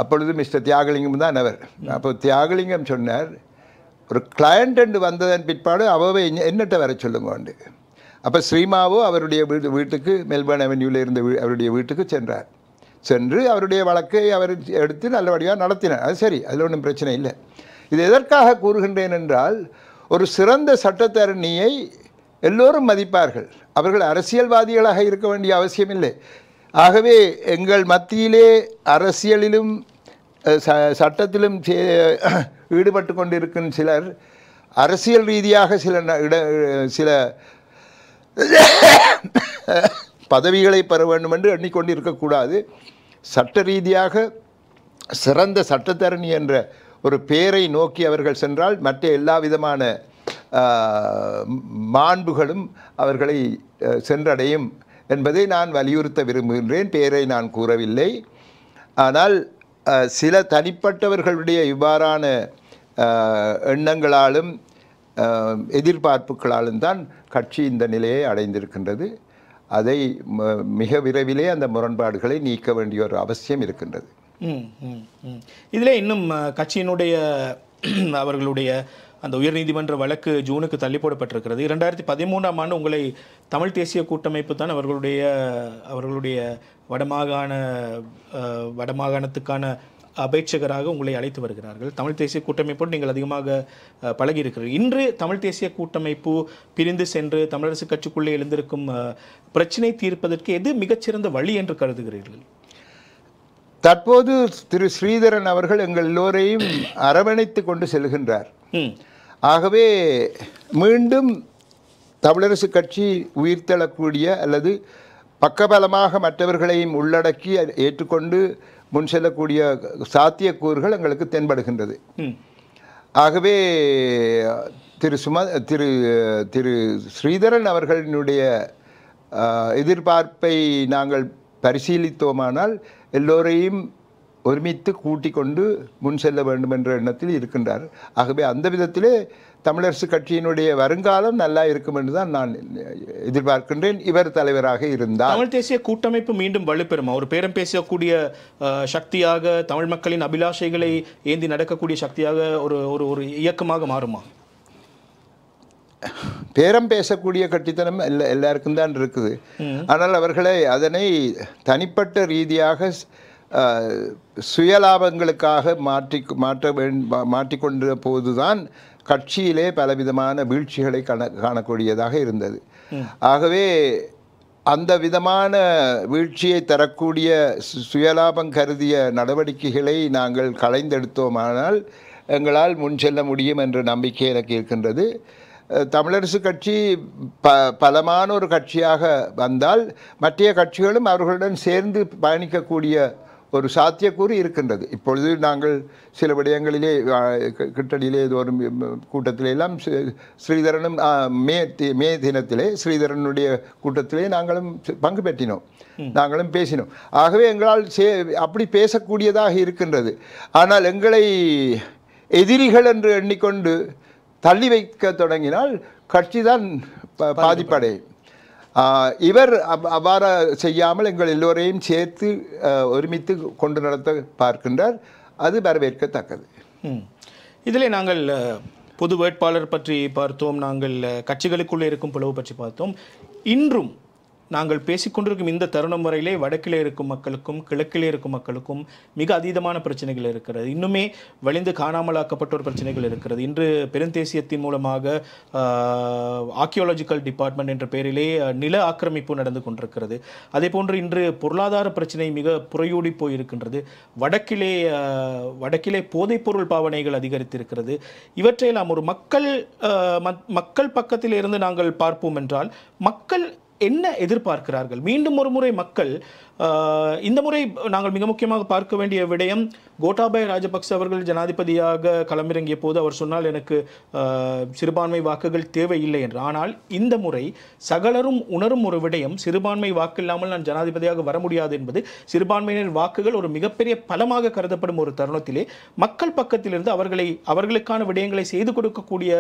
Speaker 2: அப்பொழுது மிஸ்டர் தியாகலிங்கம் தான் அவர். அப்போ தியாகலிங்கம் சொன்னார், ஒரு கிளையண்ட் வந்ததன் பிற்பாடு அவை என்னட்ட வர சொல்லுங்க. அப்போ ஸ்ரீமாவோ அவருடைய வீட்டுக்கு மெல்பர்ன் அவென்யூவில் இருந்த அவருடைய வீட்டுக்கு சென்றார். சென்று அவருடைய வழக்கை அவர் எடுத்து நல்லபடியாக நடத்தினார். அது சரி, அதில் ஒன்றும் பிரச்சனை இல்லை. இது எதற்காக கூறுகின்றேன் என்றால், ஒரு சிறந்த சட்டத்தரணியை எல்லோரும் மதிப்பார்கள். அவர்கள் அரசியல்வாதிகளாக இருக்க வேண்டிய அவசியம் இல்லை. ஆகவே எங்கள் மத்தியிலே அரசியலிலும் சட்டத்திலும் ஈடுபட்டு கொண்டிருக்கும் சிலர் அரசியல் ரீதியாக சில பதவிகளை பெற வேண்டும் என்று எண்ணிக்கொண்டிருக்கக்கூடாது. சட்ட ரீதியாக சிறந்த சட்டத்தரணி என்ற ஒரு பெயரை நோக்கி அவர்கள் சென்றால் மற்ற எல்லா விதமான மாண்புகளும் அவர்களை சென்றடையும் என்பதை நான் வலியுறுத்த விரும்புகின்றேன். பெயரை நான் கூறவில்லை. ஆனால் சில தனிப்பட்டவர்களுடைய இவ்வாறான எண்ணங்களாலும் எதிர்பார்ப்புகளாலும் தான் கட்சி இந்த நிலையை அடைந்திருக்கின்றது. அதை மிக விரைவிலே அந்த முரண்பாடுகளை நீக்க வேண்டிய ஒரு அவசியம் இருக்கின்றது.
Speaker 1: இதில் இன்னும் கட்சியினுடைய அவர்களுடைய அந்த உயர்நீதிமன்ற வழக்கு ஜூனுக்கு தள்ளி போடப்பட்டிருக்கிறது. 2013ஆம் ஆண்டு உங்களை தமிழ் தேசிய கூட்டமைப்பு தான் அவர்களுடைய வடமாகாணத்துக்கான அபேட்சகராக உங்களை அழைத்து வருகிறார்கள். தமிழ் தேசிய கூட்டமைப்போடு நீங்கள் அதிகமாக பழகி இருக்கிறீர்கள். இன்று தமிழ் தேசிய கூட்டமைப்பு பிரிந்து சென்று தமிழரசு கட்சிக்குள்ளே எழுந்திருக்கும் பிரச்சினை தீர்ப்பதற்கு எது மிகச்சிறந்த வழி என்று கருதுகிறீர்கள்?
Speaker 2: தற்போது திரு ஸ்ரீதரன் அவர்கள் எங்கள் எல்லோரையும் அரவணைத்து கொண்டு செல்கின்றார். ஆகவே மீண்டும் தமிழரசு கட்சி உயிர்த்தெழக்கூடிய அல்லது பக்கபலமாக மற்றவர்களையும் உள்ளடக்கி ஏற்றுக்கொண்டு முன் செல்லக்கூடிய சாத்தியக்கூறுகள் எங்களுக்கு தென்படுகின்றது. ஆகவே திரு ஸ்ரீதரன் அவர்களினுடைய எதிர்பார்ப்பை நாங்கள் பரிசீலித்தோமானால் எல்லோரையும் ஒருமித்து கூட்டிக் கொண்டு முன் செல்ல வேண்டும் என்ற எண்ணத்தில் இருக்கின்றார். ஆகவே அந்த விதத்திலே தமிழரசு கட்சியினுடைய வருங்காலம் நல்லா இருக்கும் என்று தான் நான் எதிர்பார்க்கின்றேன். இவர் தலைவராக இருந்தார்
Speaker 1: தமிழ் தேசிய கூட்டமைப்பு மீண்டும் வலுப்பெறுமா? ஒரு பேரம் பேசக்கூடிய சக்தியாக, தமிழ் மக்களின் அபிலாஷைகளை ஏந்தி நடக்கக்கூடிய சக்தியாக ஒரு இயக்கமாக மாறுமா?
Speaker 2: பேரம் பேசக்கூடிய கட்சித்தனம் எல்லாருக்கும் தான் இருக்குது. ஆனால் அவர்களை அதனை தனிப்பட்ட ரீதியாக சுயலாபங்களுக்காக மாற்றிக்கொண்ட போதுதான் கட்சியிலே பலவிதமான வீழ்ச்சிகளை காணக்கூடியதாக இருந்தது. ஆகவே அந்த விதமான வீழ்ச்சியை தரக்கூடிய சுயலாபம் கருதிய நடவடிக்கைகளை நாங்கள் களைந்தெடுத்தோமானால் எங்களால் முன் செல்ல முடியும் என்ற நம்பிக்கை எனக்கு இருக்கின்றது. தமிழரசு கட்சி பலமான ஒரு கட்சியாக வந்தால் மற்ற கட்சிகளும் அவர்களுடன் சேர்ந்து பயணிக்கக்கூடிய ஒரு சாத்தியக்கூறு இருக்கின்றது. இப்பொழுது நாங்கள் சில விடயங்களிலே கிட்டடியிலே ஒரு கூட்டத்திலெல்லாம் ஸ்ரீதரனும் மே தினத்திலே ஸ்ரீதரனுடைய கூட்டத்திலே நாங்களும் பங்கு பெற்றினோம், நாங்களும் பேசினோம். ஆகவே எங்களால் அப்படி பேசக்கூடியதாக இருக்கின்றது. ஆனால் எங்களை எதிரிகள் என்று எண்ணிக்கொண்டு தள்ளி வைக்க தொடங்கினால் கட்சி தான் பாதிப்படையும். இவர் அவ்வாறு செய்யாமல் எங்கள் எல்லோரையும் சேர்த்து ஒருமித்து கொண்டு நடத்த பார்க்கின்றார். அது வரவேற்கத்தக்கது.
Speaker 1: இதில் நாங்கள் பொது வேட்பாளர் பற்றி பார்த்தோம், நாங்கள் கட்சிகளுக்குள்ளே இருக்கும் பிளவு பற்றி பார்த்தோம். இன்றும் நாங்கள் பேசிக்கொண்டிருக்கும் இந்த தருணம் வரையிலே வடக்கிலே இருக்கும் மக்களுக்கும் கிழக்கிலே இருக்கும் மக்களுக்கும் மிக அதீதமான பிரச்சனைகள் இருக்கிறது. இன்னுமே வலிந்து காணாமலாக்கப்பட்ட ஒரு பிரச்சனைகள் இருக்கிறது. இன்று பெருந்தேசியத்தின் மூலமாக ஆர்கியோலஜிக்கல் டிபார்ட்மெண்ட் என்ற பெயரிலே நில ஆக்கிரமிப்பு நடந்து கொண்டிருக்கிறது. அதே போன்று இன்று பொருளாதார பிரச்சனை மிக புறையூடி போயிருக்கின்றது. வடக்கிலே போதைப்பொருள் பாவனைகள் அதிகரித்திருக்கிறது. இவற்றையெல்லாம் ஒரு மக்கள் பக்கத்தில் இருந்து நாங்கள் பார்ப்போம் என்றால் மக்கள் என்ன எதிர்பார்க்கிறார்கள்? மீண்டும் ஒரு முறை மக்கள் இந்த முறை நாங்கள் மிக முக்கியமாக பார்க்க வேண்டிய விடயம், கோட்டாபய ராஜபக்ச அவர்கள் ஜனாதிபதியாக களமிறங்கிய போது அவர் சொன்னால் எனக்கு சிறுபான்மை வாக்குகள் தேவையில்லை என்று. ஆனால் இந்த முறை சகலரும் உணரும் ஒரு விடயம், சிறுபான்மை வாக்கு இல்லாமல் நான் ஜனாதிபதியாக வர முடியாது என்பது. சிறுபான்மையினர் வாக்குகள் ஒரு மிகப்பெரிய பலமாக கருதப்படும் ஒரு தருணத்திலே மக்கள் பக்கத்திலிருந்து அவர்களுக்கான விடயங்களை செய்து கொடுக்கக்கூடிய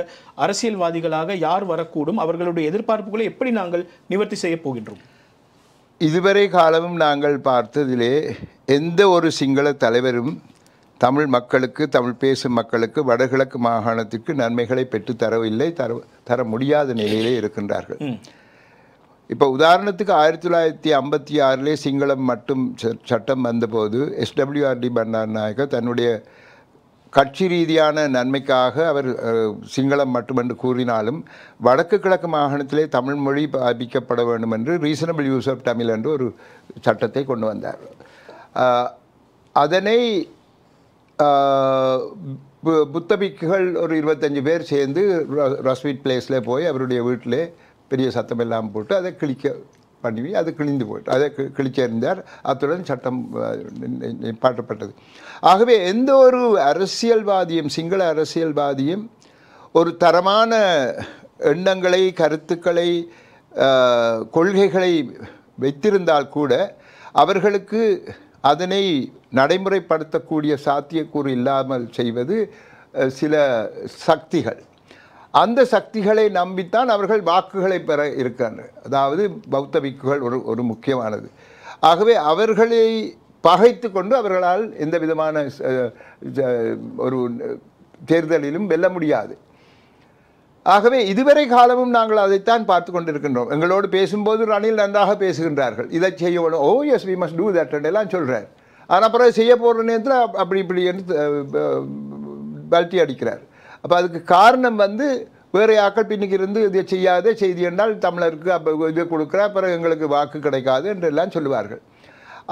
Speaker 1: அரசியல்வாதிகளாக யார் வரக்கூடும், அவர்களுடைய எதிர்பார்ப்புகளை எப்படி நாங்கள் நிவர்த்தி செய்ய போகின்றோம்?
Speaker 2: இதுவரை காலமும் நாங்கள் பார்த்ததிலே எந்த ஒரு சிங்கள தலைவரும் தமிழ் மக்களுக்கு, தமிழ் பேசும் மக்களுக்கு, வடகிழக்கு மாகாணத்திற்கு நன்மைகளை பெற்றுத்தரவில்லை, தர முடியாத நிலையிலே இருக்கின்றார்கள். இப்போ உதாரணத்துக்கு 1956 சிங்களம் மட்டும் சட்டம் வந்தபோது SWRD பண்டாரநாயக்க தன்னுடைய கட்சி ரீதியான நன்மைக்காக அவர் சிங்களம் மட்டுமென்று கூறினாலும் வடக்கு கிழக்கு மாகாணத்திலே தமிழ் மொழி பாதிக்கப்பட வேண்டும் என்று ரீசனபிள் யூஸ் ஆஃப் தமிழ் என்று ஒரு சட்டத்தை கொண்டு வந்தார். அதனை புத்தபிக்குகள் ஒரு 25 பேர் சேர்ந்து ரஸ்வீட் பிளேஸில் போய் அவருடைய வீட்டிலே பெரிய சத்தம் எல்லாம் போட்டு அதை பண்ணி அது கிழிந்து போயிட்டு அதை கிழிச்சிருந்தார். அத்துடன் சட்டம் நிப்பாட்டப்பட்டது. ஆகவே எந்த ஒரு அரசியல்வாதியும், சிங்கள அரசியல்வாதியும் ஒரு தரமான எண்ணங்களை, கருத்துக்களை, கொள்கைகளை வைத்திருந்தால் கூட அவர்களுக்கு அதனை நடைமுறைப்படுத்தக்கூடிய சாத்தியக்கூறு இல்லாமல் செய்வது சில சக்திகள். அந்த சக்திகளை நம்பித்தான் அவர்கள் வாக்குகளை பெற இருக்கார்கள். அதாவது பௌத்த பிக்குகள் ஒரு முக்கியமானது. ஆகவே அவர்களை பகைத்து கொண்டு அவர்களால் எந்த விதமான ஒரு தேர்தலிலும் வெல்ல முடியாது. ஆகவே இதுவரை காலமும் நாங்கள் அதைத்தான் பார்த்து கொண்டிருக்கின்றோம். எங்களோடு பேசும்போது ரணில் நன்றாக பேசுகின்றார்கள், இதை செய்யணும், oh yes we must do that எல்லாம் சொல்கிறார். ஆனால் அப்புறம் செய்ய போகிற நேரத்தில் அப்படி இப்படி என்று பல்ட்டி அடிக்கிறார். அப்போ அதுக்கு காரணம் வேறு ஆக்கள் பின்னுக்கு இருந்து இதை செய்யாத செய்தி என்றால் தமிழருக்கு அப்போ இது கொடுக்குற அப்புறம் எங்களுக்கு வாக்கு கிடைக்காது என்றெல்லாம் சொல்லுவார்கள்.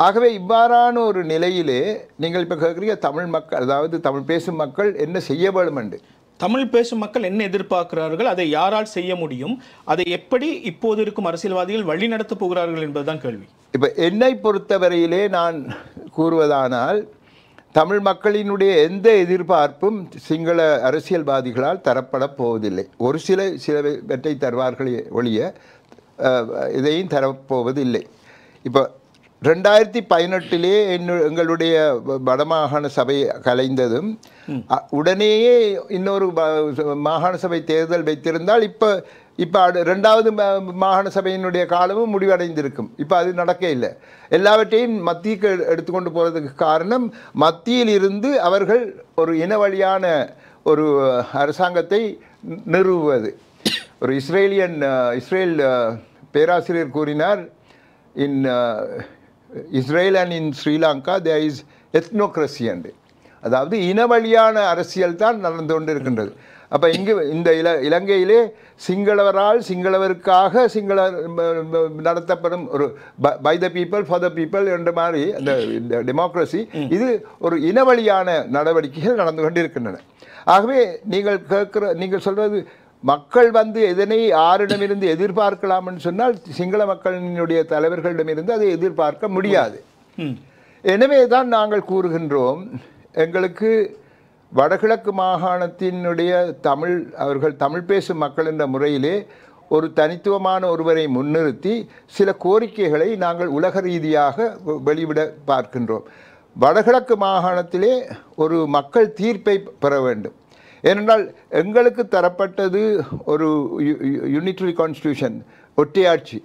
Speaker 2: ஆகவே இவ்வாறான ஒரு நிலையிலே நீங்கள் இப்போ கேட்குறீங்க தமிழ் மக்கள், அதாவது தமிழ் பேசும் மக்கள் என்ன செய்ய வேண்டும் என்று.
Speaker 1: தமிழ் பேசும் மக்கள் என்ன எதிர்பார்க்கிறார்கள், அதை யாரால் செய்ய முடியும், அதை எப்படி இப்போது இருக்கும் அரசியல்வாதிகள் வழி நடத்தப் போகிறார்கள் என்பதுதான் கேள்வி.
Speaker 2: இப்போ என்னை பொறுத்தவரையிலே நான் கூறுவதானால் தமிழ் மக்களினுடைய எந்த எதிர்பார்ப்பும் சிங்கள அரசியல்வாதிகளால் தரப்பட போவதில்லை. ஒரு சிலவற்றை தருவார்களே ஒழிய இதையும் தரப்போவதில்லை. இப்போ 2018 எங்களுடைய வடமாகாண சபை கலைந்ததும் உடனேயே இன்னொரு மாகாண சபை தேர்தல் வைத்திருந்தால் இப்போ 2வது மாகாண சபையினுடைய காலமும் முடிவடைந்திருக்கும். இப்போ அது நடக்க இல்லை. எல்லாவற்றையும் மத்திக்கு எடுத்துக்கொண்டு போகிறதுக்கு காரணம் மத்தியில் இருந்து அவர்கள் ஒரு இனவழியான ஒரு அரசாங்கத்தை நிறுவுவது. ஒரு இஸ்ரேல் பேராசிரியர் கூறினார், in Israel and in Sri Lanka there is ethnocracy என்று. அதாவது இனவழியான அரசியல் தான் நடந்து கொண்டு இருக்கின்றது. அப்போ இங்கே இந்த இலங்கையிலே சிங்களவரால் சிங்களவருக்காக நடத்தப்படும் ஒரு by the people for the people என்ற மாதிரி அந்த டெமோக்ரஸி, இது ஒரு இனவழியான நடவடிக்கைகள் நடந்து கொண்டு இருக்கின்றன. ஆகவே நீங்கள் சொல்வது மக்கள் எதனை யாரிடமிருந்து எதிர்பார்க்கலாம்னு சொன்னால் சிங்கள மக்களினுடைய தலைவர்களிடமிருந்து அதை எதிர்பார்க்க முடியாது. எனவே தான் நாங்கள் கூறுகின்றோம், எங்களுக்கு வடகிழக்கு மாகாணத்தினுடைய அவர்கள் தமிழ் பேசும் மக்கள் என்ற முறையிலே ஒரு தனித்துவமான ஒருவரை முன்னிறுத்தி சில கோரிக்கைகளை நாங்கள் உலக ரீதியாக வெளிவிட பார்க்கின்றோம். வடகிழக்கு மாகாணத்திலே ஒரு மக்கள் தீர்ப்பை பெற வேண்டும். ஏனென்றால் எங்களுக்கு தரப்பட்டது ஒரு யூனிட்டரி கான்ஸ்டியூஷன், ஒற்றையாட்சி.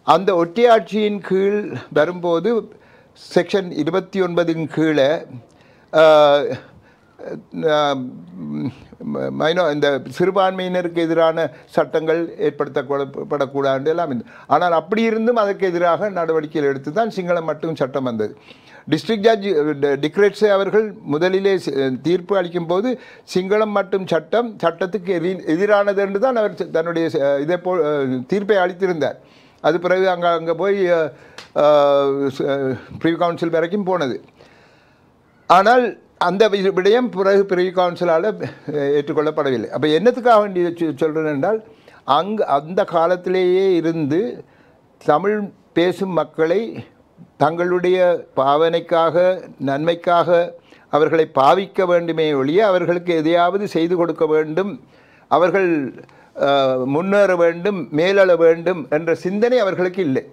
Speaker 2: அந்த ஒற்றையாட்சியின் கீழ் வரும்போது செக்ஷன் 29 கீழே இந்த சிறுபான்மையினருக்கு எதிரான சட்டங்கள் ஏற்படுத்தப்படக்கூடாது எல்லாம். ஆனால் அப்படி இருந்தும் அதற்கு எதிராக நடவடிக்கைகள் எடுத்து தான் சிங்களம் மட்டும் சட்டம் வந்தது. டிஸ்ட்ரிக்ட் ஜட்ஜ் டிக்ரேட்ஸே அவர்கள் முதலிலே தீர்ப்பு அளிக்கும் போது சிங்களம் மட்டும் சட்டத்துக்கு எதிரானது என்று தான் அவர் தன்னுடைய இதே போல் தீர்ப்பை அளித்திருந்தார். அது பிறகு அங்கே போய் ப்ரிவி கவுன்சில் வரைக்கும் போனது. ஆனால் அந்த விடயம் பிறகு ப்ரிவி கவுன்சிலால் ஏற்றுக்கொள்ளப்படவில்லை. அப்போ என்னத்துக்காக வேண்டிய சொல்கிறேன் என்றால், அந்த காலத்திலேயே இருந்து தமிழ் பேசும் மக்களை தங்களுடைய பாவனைக்காக நன்மைக்காக அவர்களை பாவிக்க வேண்டுமே ஒழிய அவர்களுக்கு எதையாவது செய்து கொடுக்க வேண்டும், அவர்கள் முன்னேற வேண்டும், மேலெழ வேண்டும் என்ற சிந்தனை அவர்களுக்கு இல்லை,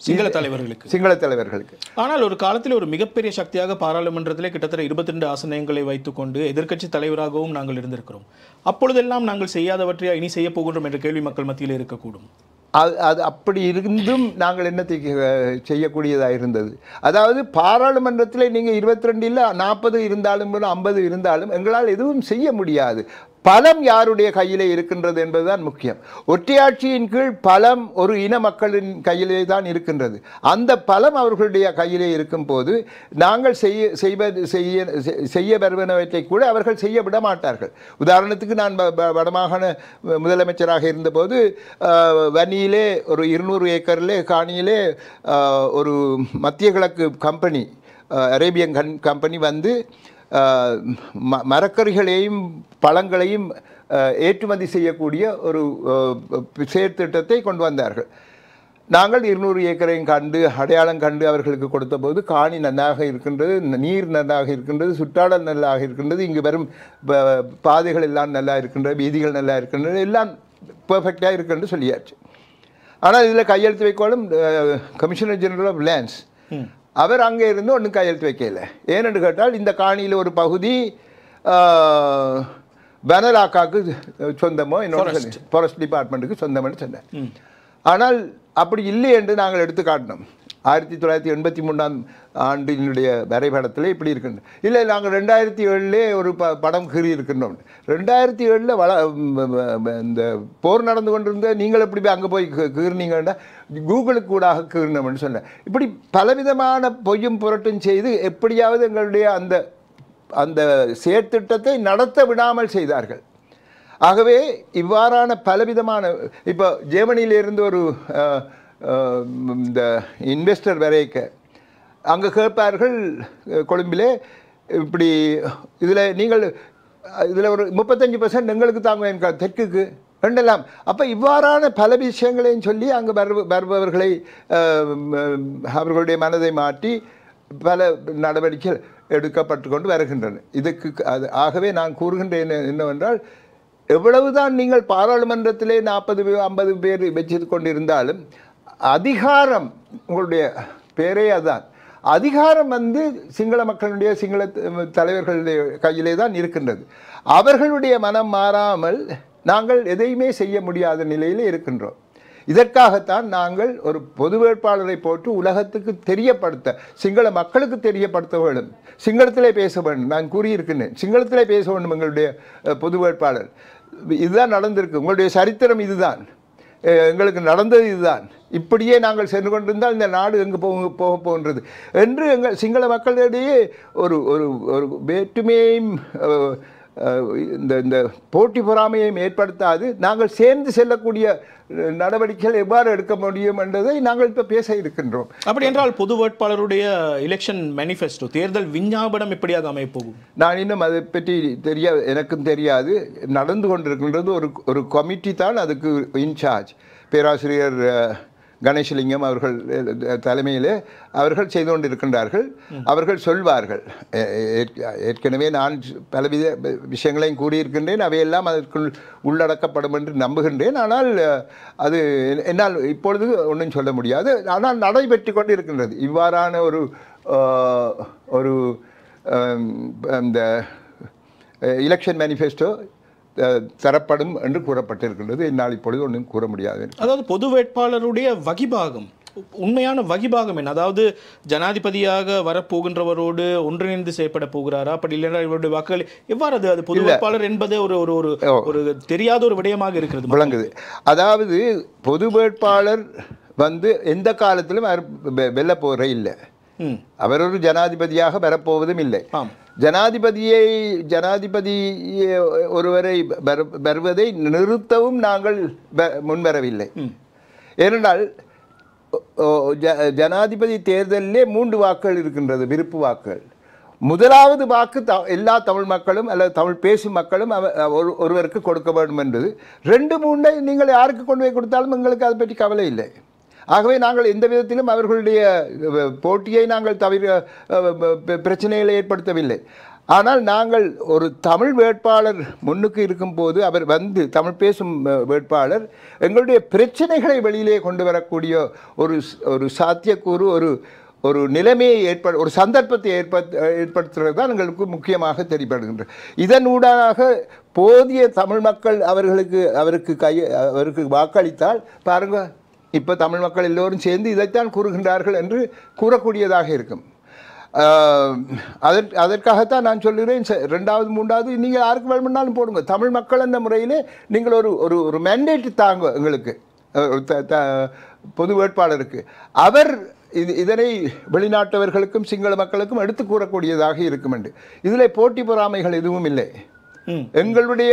Speaker 1: சிங்கள தலைவர்களுக்கு.
Speaker 2: ஆனால்
Speaker 1: ஒரு காலத்தில் ஒரு மிகப்பெரிய சக்தியாக பாராளுமன்றத்திலே கிட்டத்தட்ட 22 ஆசனங்களை வைத்துக்கொண்டு எதிர்க்கட்சி தலைவராகவும் நாங்கள் இருந்திருக்கிறோம். அப்பொழுதெல்லாம் நாங்கள் செய்யாதவற்றையா இனி செய்ய போகின்றோம் என்ற கேள்வி மக்கள் மத்தியில் இருக்கக்கூடும்.
Speaker 2: அது அப்படி இருந்தும் நாங்கள் என்ன செய்யக்கூடியதாக இருந்தது. அதாவது பாராளுமன்றத்தில் நீங்கள் 22 40 இருந்தாலும் 50 இருந்தாலும் எங்களால் எதுவும் செய்ய முடியாது. பலம் யாருடைய கையிலே இருக்கின்றது என்பதுதான் முக்கியம். ஒற்றையாட்சியின் கீழ் பலம் ஒரு இன மக்களின் கையிலே தான் இருக்கின்றது. அந்த பலம் அவர்களுடைய கையிலே இருக்கும் போது நாங்கள் செய்ய வருவனவற்றை கூட அவர்கள் செய்ய விட மாட்டார்கள். உதாரணத்துக்கு நான் வடமாகாண முதலமைச்சராக இருந்தபோது வன்னியிலே ஒரு 200 ஏக்கரிலே காணியிலே ஒரு மத்திய கிழக்கு கம்பெனி, அரேபியன் கம்பெனி வந்து மரக்கறிகளையும் பழங்களையும் ஏற்றுமதி செய்யக்கூடிய ஒரு செயற்திட்டத்தை கொண்டு வந்தார்கள். நாங்கள் 200 ஏக்கரையும் கண்டு அடையாளம் கண்டு அவர்களுக்கு கொடுத்த போது காணி நன்றாக இருக்கின்றது, நீர் நன்றாக இருக்கின்றது, சுற்றாடல் நல்லாக இருக்கின்றது, இங்கு வரும் பாதைகள் எல்லாம் நல்லா இருக்கின்றது, வீதிகள் நல்லா இருக்கின்றது, எல்லாம் பெர்ஃபெக்டாக இருக்குன்னு சொல்லியாச்சு. ஆனால் இதில் கையெழுத்து வைக்கணும் கமிஷனர் ஜெனரல் ஆஃப் லேண்ட்ஸ், அவர் அங்கே இருந்து ஒன்றும் கையெழுத்து வைக்கல. ஏனென்று கேட்டால் இந்த காணியில் ஒரு பகுதி பனலாக்காவுக்கு சொந்தமோ என்னோட ஃபாரஸ்ட் டிபார்ட்மெண்ட்டுக்கு சொந்தம்னு சொன்னேன். ஆனால் அப்படி இல்லை என்று நாங்கள் எடுத்து காட்டினோம். 1983ஆம் ஆண்டினுடைய வரைபடத்தில் இப்படி இருக்கின்றோம். இல்லை நாங்கள் 2007 ஒரு படம் கீறி இருக்கின்றோம். 2007 இந்த போர் நடந்து கொண்டிருந்த நீங்கள் எப்படி அங்கே போய் கீறினீங்கன்னா கூகுளுக்கு கூடாக கீறினோம்னு சொன்னேன். இப்படி பலவிதமான பொய்யும் புரட்டும் செய்து எப்படியாவது எங்களுடைய அந்த செயற்திட்டத்தை நடத்த விடாமல் செய்தார்கள். ஆகவே இவ்வாறான பலவிதமான இப்போ ஜெர்மனியிலிருந்து ஒரு இந்த இன்வெஸ்டர் வரைக்க அங்கே கேட்பார்கள் கொழும்பிலே, இப்படி இதில் நீங்கள் இதில் ஒரு 35% எங்களுக்கு தாங்க தெற்குக்கு ரெண்டெல்லாம். அப்போ இவ்வாறான பல விஷயங்களையும் சொல்லி அங்கே வருபவர்களை அவர்களுடைய மனதை மாற்றி பல நடவடிக்கைகள் எடுக்கப்பட்டு கொண்டு வருகின்றன. இதுக்கு ஆகவே நான் கூறுகின்றேன் என்னவென்றால், எவ்வளவுதான் நீங்கள் பாராளுமன்றத்திலே 40-50 பேர் வச்சு கொண்டிருந்தாலும் அதிகாரம், உங்களுடைய பேரே அதுதான், அதிகாரம் வந்து சிங்கள மக்களுடைய சிங்கள தலைவர்களுடைய கையிலே தான் இருக்கின்றது. அவர்களுடைய மனம் மாறாமல் நாங்கள் எதையுமே செய்ய முடியாத நிலையில் இருக்கின்றோம். இதற்காகத்தான் நாங்கள் ஒரு பொது வேட்பாளரை போட்டு உலகத்துக்கு தெரியப்படுத்த, சிங்கள மக்களுக்கு தெரியப்படுத்த வேண்டும், சிங்களத்திலே பேச வேண்டும். நான் கூறியிருக்கின்றேன், சிங்களத்திலே பேச வேண்டும் எங்களுடைய பொது வேட்பாளர். இதுதான் நடந்திருக்கு, உங்களுடைய சரித்திரம் இதுதான், எங்களுக்கு நடந்தது இதுதான், இப்படியே நாங்கள் சென்று கொண்டிருந்தால் இந்த நாடு எங்கே போக போகின்றது என்று எங்கள் சிங்கள மக்களிடையே ஒரு ஒரு ஒரு வேற்றுமையையும் இந்த போட்டி பொறாமையையும் ஏற்படுத்தாது நாங்கள் சேர்ந்து செல்லக்கூடிய நடவடிக்கைகள் எவ்வாறு எடுக்க முடியும் என்பதை நாங்கள் இப்போ பேச இருக்கின்றோம்.
Speaker 1: அப்படி என்றால் பொது வேட்பாளருடைய எலெக்ஷன் மேனிஃபெஸ்டோ, தேர்தல் விஞ்ஞாபனம் எப்படியாக அமைப்போகும்?
Speaker 2: நான் இன்னும் அதை பற்றி எனக்கும் தெரியாது. நடந்து கொண்டிருக்கின்றது ஒரு கமிட்டி தான் அதுக்கு இன்சார்ஜ். பேராசிரியர் கணேசலிங்கம் அவர்கள் தலைமையிலே அவர்கள் செய்து கொண்டிருக்கின்றார்கள். அவர்கள் சொல்வார்கள். ஏற்கனவே நான் பலவித விஷயங்களையும் கூறியிருக்கின்றேன், அவையெல்லாம் அதற்குள் உள்ளடக்கப்படும் என்று நம்புகின்றேன். ஆனால் அது என்னால் இப்பொழுது ஒன்றும் சொல்ல முடியாது. ஆனால் நடைபெற்று கொண்டு இருக்கின்றது இவ்வாறான ஒரு இந்த எலெக்ஷன் மேனிஃபெஸ்டோ தரப்படும் என்று கூறப்பட்டிருக்கின்றது. என்னால் இப்பொழுது ஒன்றும் கூற முடியாது.
Speaker 1: அதாவது பொது வேட்பாளருடைய வகிபாகம், உண்மையான வகிபாகம் என்ன? அதாவது ஜனாதிபதியாக வரப்போகின்றவரோடு ஒன்றிணைந்து செயற்பட போகிறாரா? அப்படி இல்லைன்னா இவருடைய வாக்குகள் எவ்வாறு? அது பொது வேட்பாளர் என்பது ஒரு தெரியாத ஒரு விடயமாக இருக்கிறது,
Speaker 2: விளங்குது. அதாவது பொது வேட்பாளர் வந்து எந்த காலத்திலும் வெல்ல போகிற இல்லை, அவர் ஒரு ஜனாதிபதியாக வரப்போவதும் இல்லை. ஜனாதிபதி ஒருவரை வருவதை நிறுத்தவும் நாங்கள் முன்வரவில்லை. ஏனென்றால் ஜனாதிபதி தேர்தலிலே 3 வாக்குகள் இருக்கின்றது, விருப்பு வாக்குகள். முதலாவது வாக்கு எல்லா தமிழ் மக்களும் அல்லது தமிழ் பேசும் மக்களும் ஒருவருக்கு கொடுக்க வேண்டும் என்பது. 2-3 நீங்கள் யாருக்கு கொண்டு போய் கொடுத்தாலும் எங்களுக்கு அதை பற்றி கவலை இல்லை. ஆகவே நாங்கள் எந்த விதத்திலும் அவர்களுடைய போட்டியை நாங்கள் தவிர பிரச்சனைகளை ஏற்படுத்தவில்லை. ஆனால் நாங்கள் ஒரு தமிழ் வேட்பாளர் முன்னுக்கு இருக்கும்போது அவர் வந்து தமிழ் பேசும் வேட்பாளர் எங்களுடைய பிரச்சனைகளை வெளியிலே கொண்டு வரக்கூடிய ஒரு சாத்தியக்கூறு ஒரு நிலைமையை ஒரு சந்தர்ப்பத்தை ஏற்படுத்துகிறது தான் எங்களுக்கு முக்கியமாக தெரியப்படுகின்றது. இதன் ஊடாக போதிய தமிழ் மக்கள் அவருக்கு வாக்களித்தால் பாருங்க, இப்போ தமிழ் மக்கள் எல்லோரும் சேர்ந்து இதைத்தான் கூறுகின்றார்கள் என்று கூறக்கூடியதாக இருக்கும். அதற்காகத்தான் நான் சொல்லுகிறேன், 2வது 3வது நீங்கள் யாருக்கு வேணும்னாலும் போடுங்க. தமிழ் மக்கள் என்ற முறையிலே நீங்கள் ஒரு மேண்டேட் தாங்க எங்களுக்கு பொது வேட்பாளருக்கு. அவர் இதனை வெளிநாட்டவர்களுக்கும் சிங்கள மக்களுக்கும் எடுத்து கூறக்கூடியதாக இருக்கும் என்று. இதில் போட்டி பொறாமைகள் எதுவும் இல்லை. எங்களுடைய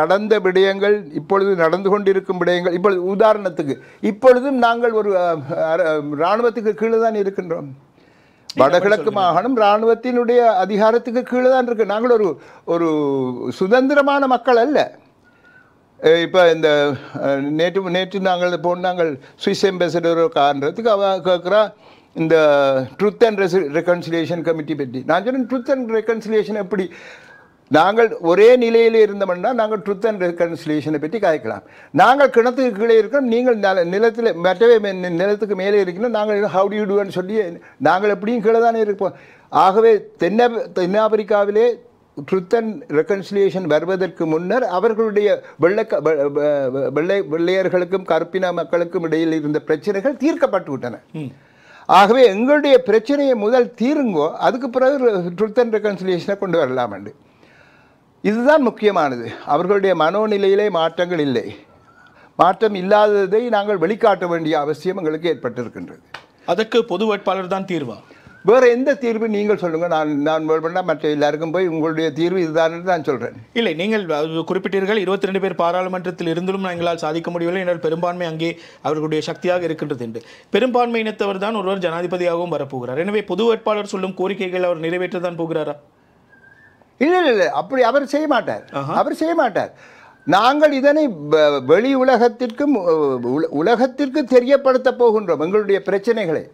Speaker 2: நடந்த விடயங்கள், இப்பொழுது நடந்து கொண்டிருக்கும் விடயங்கள், இப்பொழுது உதாரணத்துக்கு இப்பொழுதும் நாங்கள் ஒரு இராணுவத்துக்கு கீழே தான் இருக்கின்றோம். வடகிழக்கு மாகாணம் இராணுவத்தினுடைய அதிகாரத்துக்கு கீழே தான் இருக்கு. நாங்கள் ஒரு சுதந்திரமான மக்கள் அல்ல. இப்போ இந்த நேற்று நாங்கள் சுவிஸ் எம்பசடரோ காண்றதுக்கு அவ கேட்குறா இந்த ட்ரூத் அண்ட் ரெக்கன்சிலியேஷன் கமிட்டி பற்றி. நான் சொன்னேன், ட்ரூத் அண்ட் ரெக்கன்சிலியேஷன் எப்படி? நாங்கள் ஒரே நிலையில் இருந்தோம்னா நாங்கள் ட்ரூத் அண்ட் ரெக்கன்சிலியேஷனை பற்றி காய்க்கலாம். நாங்கள் கிணத்துக்கு கீழே இருக்கிறோம், நீங்கள் நிலத்தில் மற்றவே நிலத்துக்கு மேலே இருக்கணும். நாங்கள் ஹவு டு யூ டூன்னு சொல்லி நாங்கள் எப்படியும் கீழே தானே இருப்போம். ஆகவே தென்னாப்பிரிக்காவிலே ட்ரூத் அண்ட் ரெக்கன்சிலியேஷன் வருவதற்கு முன்னர் அவர்களுடைய வெள்ளையர்களுக்கும் கருப்பின மக்களுக்கும் இடையில் இருந்த பிரச்சனைகள் தீர்க்கப்பட்டு விட்டன. ஆகவே எங்களுடைய பிரச்சனையை முதல் தீருங்கோ, அதுக்கு பிறகு ட்ரூத் அண்ட் ரெக்கன்சிலியேஷனை கொண்டு வரலாம் என்று. இதுதான் முக்கியமானது. அவர்களுடைய மனோநிலையிலே மாற்றங்கள் இல்லை. மாற்றம் இல்லாததை நாங்கள் வெளிக்காட்ட வேண்டிய அவசியம் எங்களுக்கு ஏற்பட்டிருக்கின்றது.
Speaker 1: அதற்கு பொது வேட்பாளர் தான் தீர்வா?
Speaker 2: வேறு எந்த தீர்வு நீங்கள் சொல்லுங்கள். நான் வேணும்னா மற்ற எல்லாருக்கும் போய் உங்களுடைய தீர்வு இதுதான் நான் சொல்கிறேன்.
Speaker 1: இல்லை, நீங்கள் குறிப்பிட்டீர்கள் 22 பேர் பாராளுமன்றத்தில் இருந்தும் எங்களால் சாதிக்க முடியவில்லை என்றால் பெரும்பான்மை அங்கே அவர்களுடைய சக்தியாக இருக்கின்றது என்று. பெரும்பான்மை இனத்தவர் தான் ஒருவர் ஜனாதிபதியாகவும் வரப்போகிறார். எனவே பொது வேட்பாளர் சொல்லும் கோரிக்கைகள் அவர் நிறைவேற்ற தான் போகிறாரா?
Speaker 2: இல்லை, அப்படி அவர் செய்ய மாட்டார். நாங்கள் இதனை வெளி உலகத்திற்கு தெரியப்படுத்த போகின்றோம் எங்களுடைய பிரச்சனைகளை.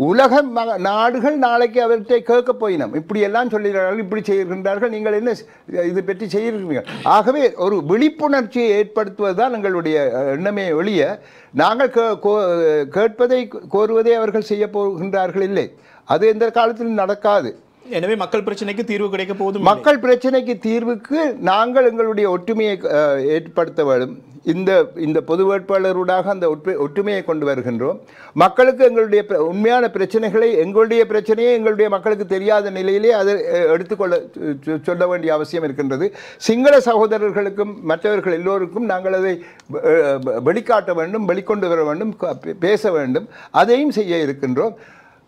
Speaker 2: உலக நாடுகள் நாளைக்கு அவர்கிட்ட கேட்க போயினோம், இப்படி எல்லாம் சொல்லுகிறார்கள், இப்படி செய்கின்றார்கள், நீங்கள் என்ன இது பற்றி செய்கிறீர்கள். ஆகவே ஒரு விழிப்புணர்ச்சியை ஏற்படுத்துவதுதான் எங்களுடைய எண்ணமே ஒழிய நாங்கள் கேட்பதை கோருவதை அவர்கள் செய்ய போகின்றார்கள் இல்லை. அது எந்த காலத்திலும் நடக்காது.
Speaker 1: எனவே மக்கள் பிரச்சனைக்கு தீர்வு கிடைக்க போகுது.
Speaker 2: மக்கள் பிரச்சனைக்கு தீர்வுக்கு நாங்கள் எங்களுடைய ஒற்றுமையை ஏற்படுத்த வேண்டும். இந்த பொது வேட்பாளருடாக அந்த ஒற்றுமையை கொண்டு வருகின்றோம். மக்களுக்கு எங்களுடைய உண்மையான பிரச்சனைகளை, எங்களுடைய பிரச்சனையை எங்களுடைய மக்களுக்கு தெரியாத நிலையிலே அதை சொல்ல வேண்டிய அவசியம் இருக்கின்றது. சிங்கள சகோதரர்களுக்கும் மற்றவர்கள் எல்லோருக்கும் நாங்கள் அதை வெளிக்காட்ட வேண்டும், வெளிக்கொண்டு வர வேண்டும், பேச வேண்டும். அதையும் செய்ய இருக்கின்றோம்.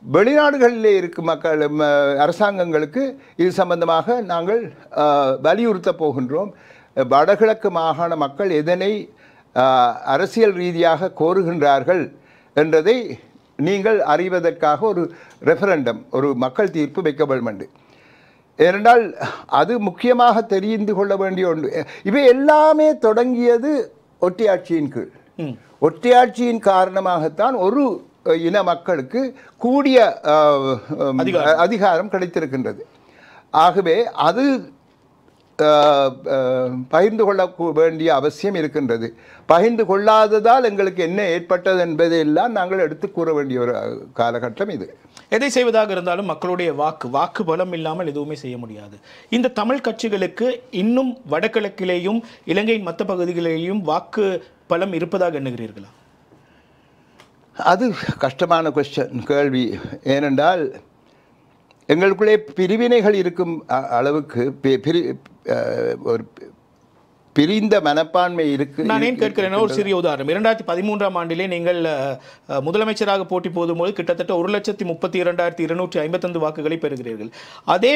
Speaker 2: வெளிநாடுகளிலே இருக்கும் மக்கள் அரசாங்கங்களுக்கு இது சம்பந்தமாக நாங்கள் வலியுறுத்த போகின்றோம். வடகிழக்கு மாகாண மக்கள் எதனை அரசியல் ரீதியாக கோருகின்றார்கள் என்றதை நீங்கள் அறிவதற்காக ஒரு ரெஃபரண்டம், ஒரு மக்கள் தீர்ப்பு வைக்க வேண்டும். ஏனென்றால் அது முக்கியமாக தெரிந்து கொள்ள வேண்டிய ஒன்று. இவை எல்லாமே தொடங்கியது ஒற்றையாட்சியின் கீழ். ஒற்றையாட்சியின் காரணமாகத்தான் ஒரு இன மக்களுக்கு கூடிய அதிகாரம் கிடைத்திருக்கின்றது. ஆகவே அது பகிர்ந்து கொள்ள வேண்டிய அவசியம் இருக்கின்றது. பகிர்ந்து கொள்ளாததால் எங்களுக்கு என்ன ஏற்பட்டது என்பதையெல்லாம் நாங்கள் எடுத்து கூற வேண்டிய ஒரு காலகட்டம் இது.
Speaker 1: எதை செய்வதாக இருந்தாலும் மக்களுடைய வாக்கு பலம் இல்லாமல் எதுவுமே செய்ய முடியாது. இந்த தமிழ் கட்சிகளுக்கு இன்னும் வடகிழக்கிலேயும் இலங்கையின் மற்ற பகுதிகளிலேயும் வாக்கு பலம் இருப்பதாக எண்ணுகிறீர்களா?
Speaker 2: அது கஷ்டமான கேள்வி. ஏனென்றால் எங்களுக்குள்ளே பிரிவினைகள் இருக்கும் அளவுக்கு ஒரு பிரிந்த மனப்பான்மை இருக்கு.
Speaker 1: நான் ஏன் கேட்கிறேன்னா ஒரு சிறிய உதாரணம். 2013ஆம் ஆண்டிலே நீங்கள் முதலமைச்சராக போட்டி போடும்போது கிட்டத்தட்ட 1,32,255 வாக்குகளை பெறுகிறீர்கள். அதே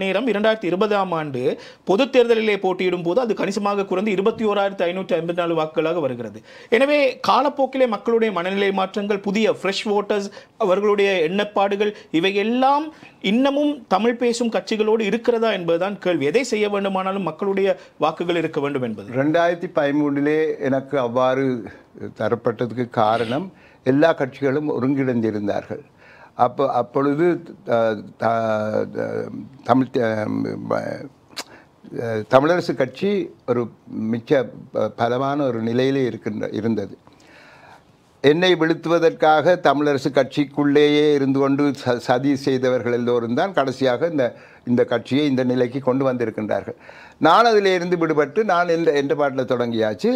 Speaker 1: நேரம் 2020ஆம் ஆண்டு பொது தேர்தலிலே போட்டியிடும் போது அது கணிசமாக குறைந்து 21,554 வாக்குகளாக வருகிறது. எனவே காலப்போக்கிலே மக்களுடைய மனநிலை மாற்றங்கள், புதிய ஃப்ரெஷ் வோட்டர்ஸ், அவர்களுடைய எண்ணப்பாடுகள், இவையெல்லாம் இன்னமும் தமிழ் பேசும் கட்சிகளோடு இருக்கிறதா என்பதுதான் கேள்வி. எதை செய்ய வேண்டுமானாலும் மக்களுடைய வாக்குகள் இருக்க வேண்டும் என்பது.
Speaker 2: 2013 எனக்கு அவ்வாறு தரப்பட்டதுக்கு காரணம் எல்லா கட்சிகளும் ஒருங்கிணைந்திருந்தார்கள். அப்பொழுது தமிழரசு கட்சி ஒரு மிக்க பலமான ஒரு நிலையிலே இருந்தது. என்னை வீழ்த்துவதற்காக தமிழரசு கட்சிக்குள்ளேயே இருந்து கொண்டு சதி செய்தவர்கள் எல்லோரும் தான் கடைசியாக இந்த கட்சியை இந்த நிலைக்கு கொண்டு வந்திருக்கின்றார்கள். நான் அதில் இருந்து விடுபட்டு நான் எந்த பாட்டில் தொடங்கியாச்சு.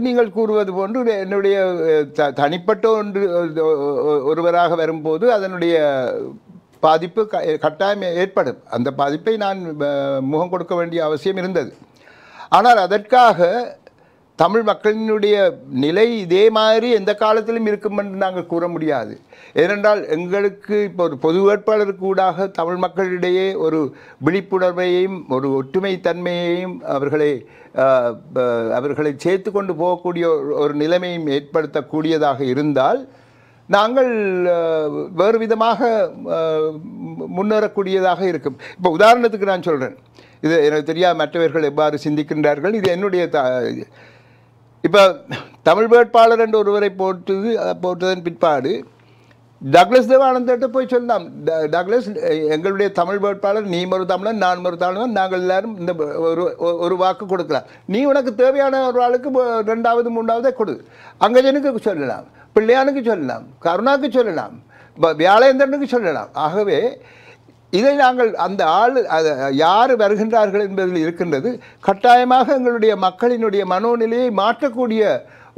Speaker 2: நீங்கள் கூறுவது போன்று என்னுடைய தனிப்பட்ட ஒருவராக வரும்போது அதனுடைய பாதிப்பு கட்டாயம் ஏற்படும். அந்த பாதிப்பை நான் முகம் கொடுக்க வேண்டிய அவசியம் இருந்தது. ஆனால் அதற்காக தமிழ் மக்களினுடைய நிலை இதே மாதிரி எந்த காலத்திலும் இருக்கும் என்று நாங்கள் கூற முடியாது. ஏனென்றால் எங்களுக்கு இப்போ ஒரு பொது வேட்பாளருக்கு ஊடாக தமிழ் மக்களிடையே ஒரு விழிப்புணர்வையும் ஒரு ஒற்றுமைத்தன்மையையும் அவர்களை சேர்த்து கொண்டு போகக்கூடிய ஒரு நிலைமையும் ஏற்படுத்தக்கூடியதாக இருந்தால் நாங்கள் வேறு விதமாக முன்னேறக்கூடியதாக இருக்கும். இப்போ உதாரணத்துக்கு நான் சொல்கிறேன், இது எனக்கு தெரியாத மற்றவர்கள் எவ்வாறு சிந்திக்கின்றார்கள். இது என்னுடைய இப்போ தமிழ் வேட்பாளர் என்று ஒருவரை போட்டதன் பிற்பாடு டக்ளஸ் தேவானந்திட்ட போய் சொல்லலாம், டக்ளஸ் எங்களுடைய தமிழ் வேட்பாளர், நீ ஒரு தமிழன் நான் ஒரு தமிழன், நாங்கள் எல்லாரும் இந்த ஒரு வாக்கு கொடுக்கலாம், நீ உனக்கு தேவையான ஒரு ஆளுக்கு 2வது 3வதே கொடு. அங்கஜனுக்கு சொல்லலாம், பிள்ளையானுக்கு சொல்லலாம், கருணாக்கு சொல்லலாம், வியாழேந்திரனுக்கு சொல்லலாம். ஆகவே இதை நாங்கள் அந்த யார் வருகின்றார்கள் என்பதில் இருக்கின்றது. கட்டாயமாக எங்களுடைய மக்களினுடைய மனோநிலையை மாற்றக்கூடிய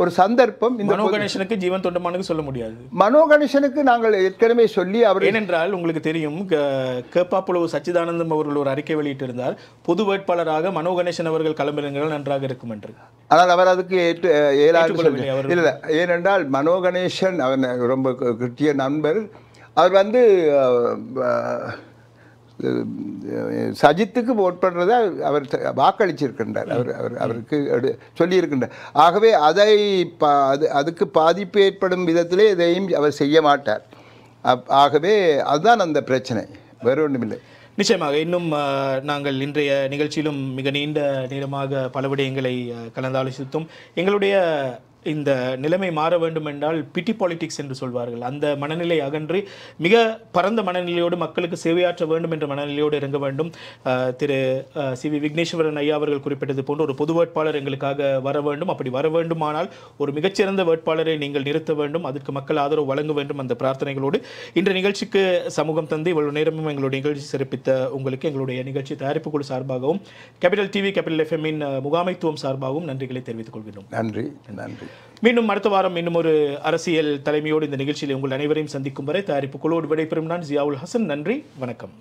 Speaker 2: ஒரு சந்தர்ப்பம். இந்த
Speaker 1: மனோ கணேசனுக்கு ஜீவன் தொண்டமானுக்கு சொல்ல முடியாது.
Speaker 2: மனோ கணேசனுக்கு நாங்கள் ஏற்கனவே சொல்லி அவர்,
Speaker 1: ஏனென்றால் உங்களுக்கு தெரியும், கேப்பாப்புலவு சச்சிதானந்தம் அவர்கள் ஒரு அறிக்கை வெளியிட்டிருந்தார், பொது வேட்பாளராக மனோ கணேசன் அவர்கள் களமிறங்கினால் நன்றாக இருக்கும் என்று. ஆனால் அவர் அதுக்கு இல்லை. ஏனென்றால் மனோ கணேசன் அவன் ரொம்ப கிட்டிய நண்பர். அவர் சஜித்துக்கு ஓட் பண்ணுறதை அவர் வாக்களிச்சிருக்கின்றார், அவருக்கு சொல்லியிருக்கின்றார். ஆகவே அதுக்கு பாதிப்பு ஏற்படும் விதத்திலே இதையும் அவர் செய்ய மாட்டார். ஆகவே அதுதான் அந்த பிரச்சனை, வேறு ஒன்றுமில்லை. நிச்சயமாக இன்னும் நாங்கள் இன்றைய நிகழ்ச்சியிலும் மிக நீண்ட நேரமாக பல விடயங்களை கலந்தாலோசித்தோம். எங்களுடைய இந்த நிலைமை மாற வேண்டும் என்றால் பிட்டி பாலிடிக்ஸ் என்று சொல்வார்கள், அந்த மனநிலை அகன்று மிக பரந்த மனநிலையோடு மக்களுக்கு சேவையாற்ற வேண்டும் என்ற மனநிலையோடு இறங்க வேண்டும். திரு சி.வி. விக்னேஸ்வரன் ஐயா அவர்கள் குறிப்பிட்டது போன்று ஒரு பொது வேட்பாளர் எங்களுக்காக வர வேண்டும். அப்படி வர வேண்டுமானால் ஒரு மிகச்சிறந்த வேட்பாளரை நீங்கள் நிறுத்த வேண்டும், அதற்கு மக்கள் ஆதரவு வழங்க வேண்டும். அந்த பிரார்த்தனைகளோடு இன்ற நிகழ்ச்சிக்கு சமூகம் தந்து இவ்வளவு நேரமும் எங்களுடைய நிகழ்ச்சி சிறப்பித்த உங்களுக்கு எங்களுடைய நிகழ்ச்சி தயாரிப்பு குழு சார்பாகவும் கேபிட்டல் டிவி கேபிட்டல் FM-இன் முகாமைத்துவம் சார்பாகவும் நன்றிகளை தெரிவித்துக் கொள்கிறோம்.
Speaker 2: நன்றி நன்றி.
Speaker 1: மீண்டும் அடுத்த வாரம் இன்னும் ஒரு அரசியல் தலைமையோடு இந்த நிகழ்ச்சியில் உங்கள் அனைவரையும் சந்திக்கும் வரை தயாரிப்பு குழுவோடு விடைபெறும் நான் ஜியாவுல் ஹசன். நன்றி, வணக்கம்.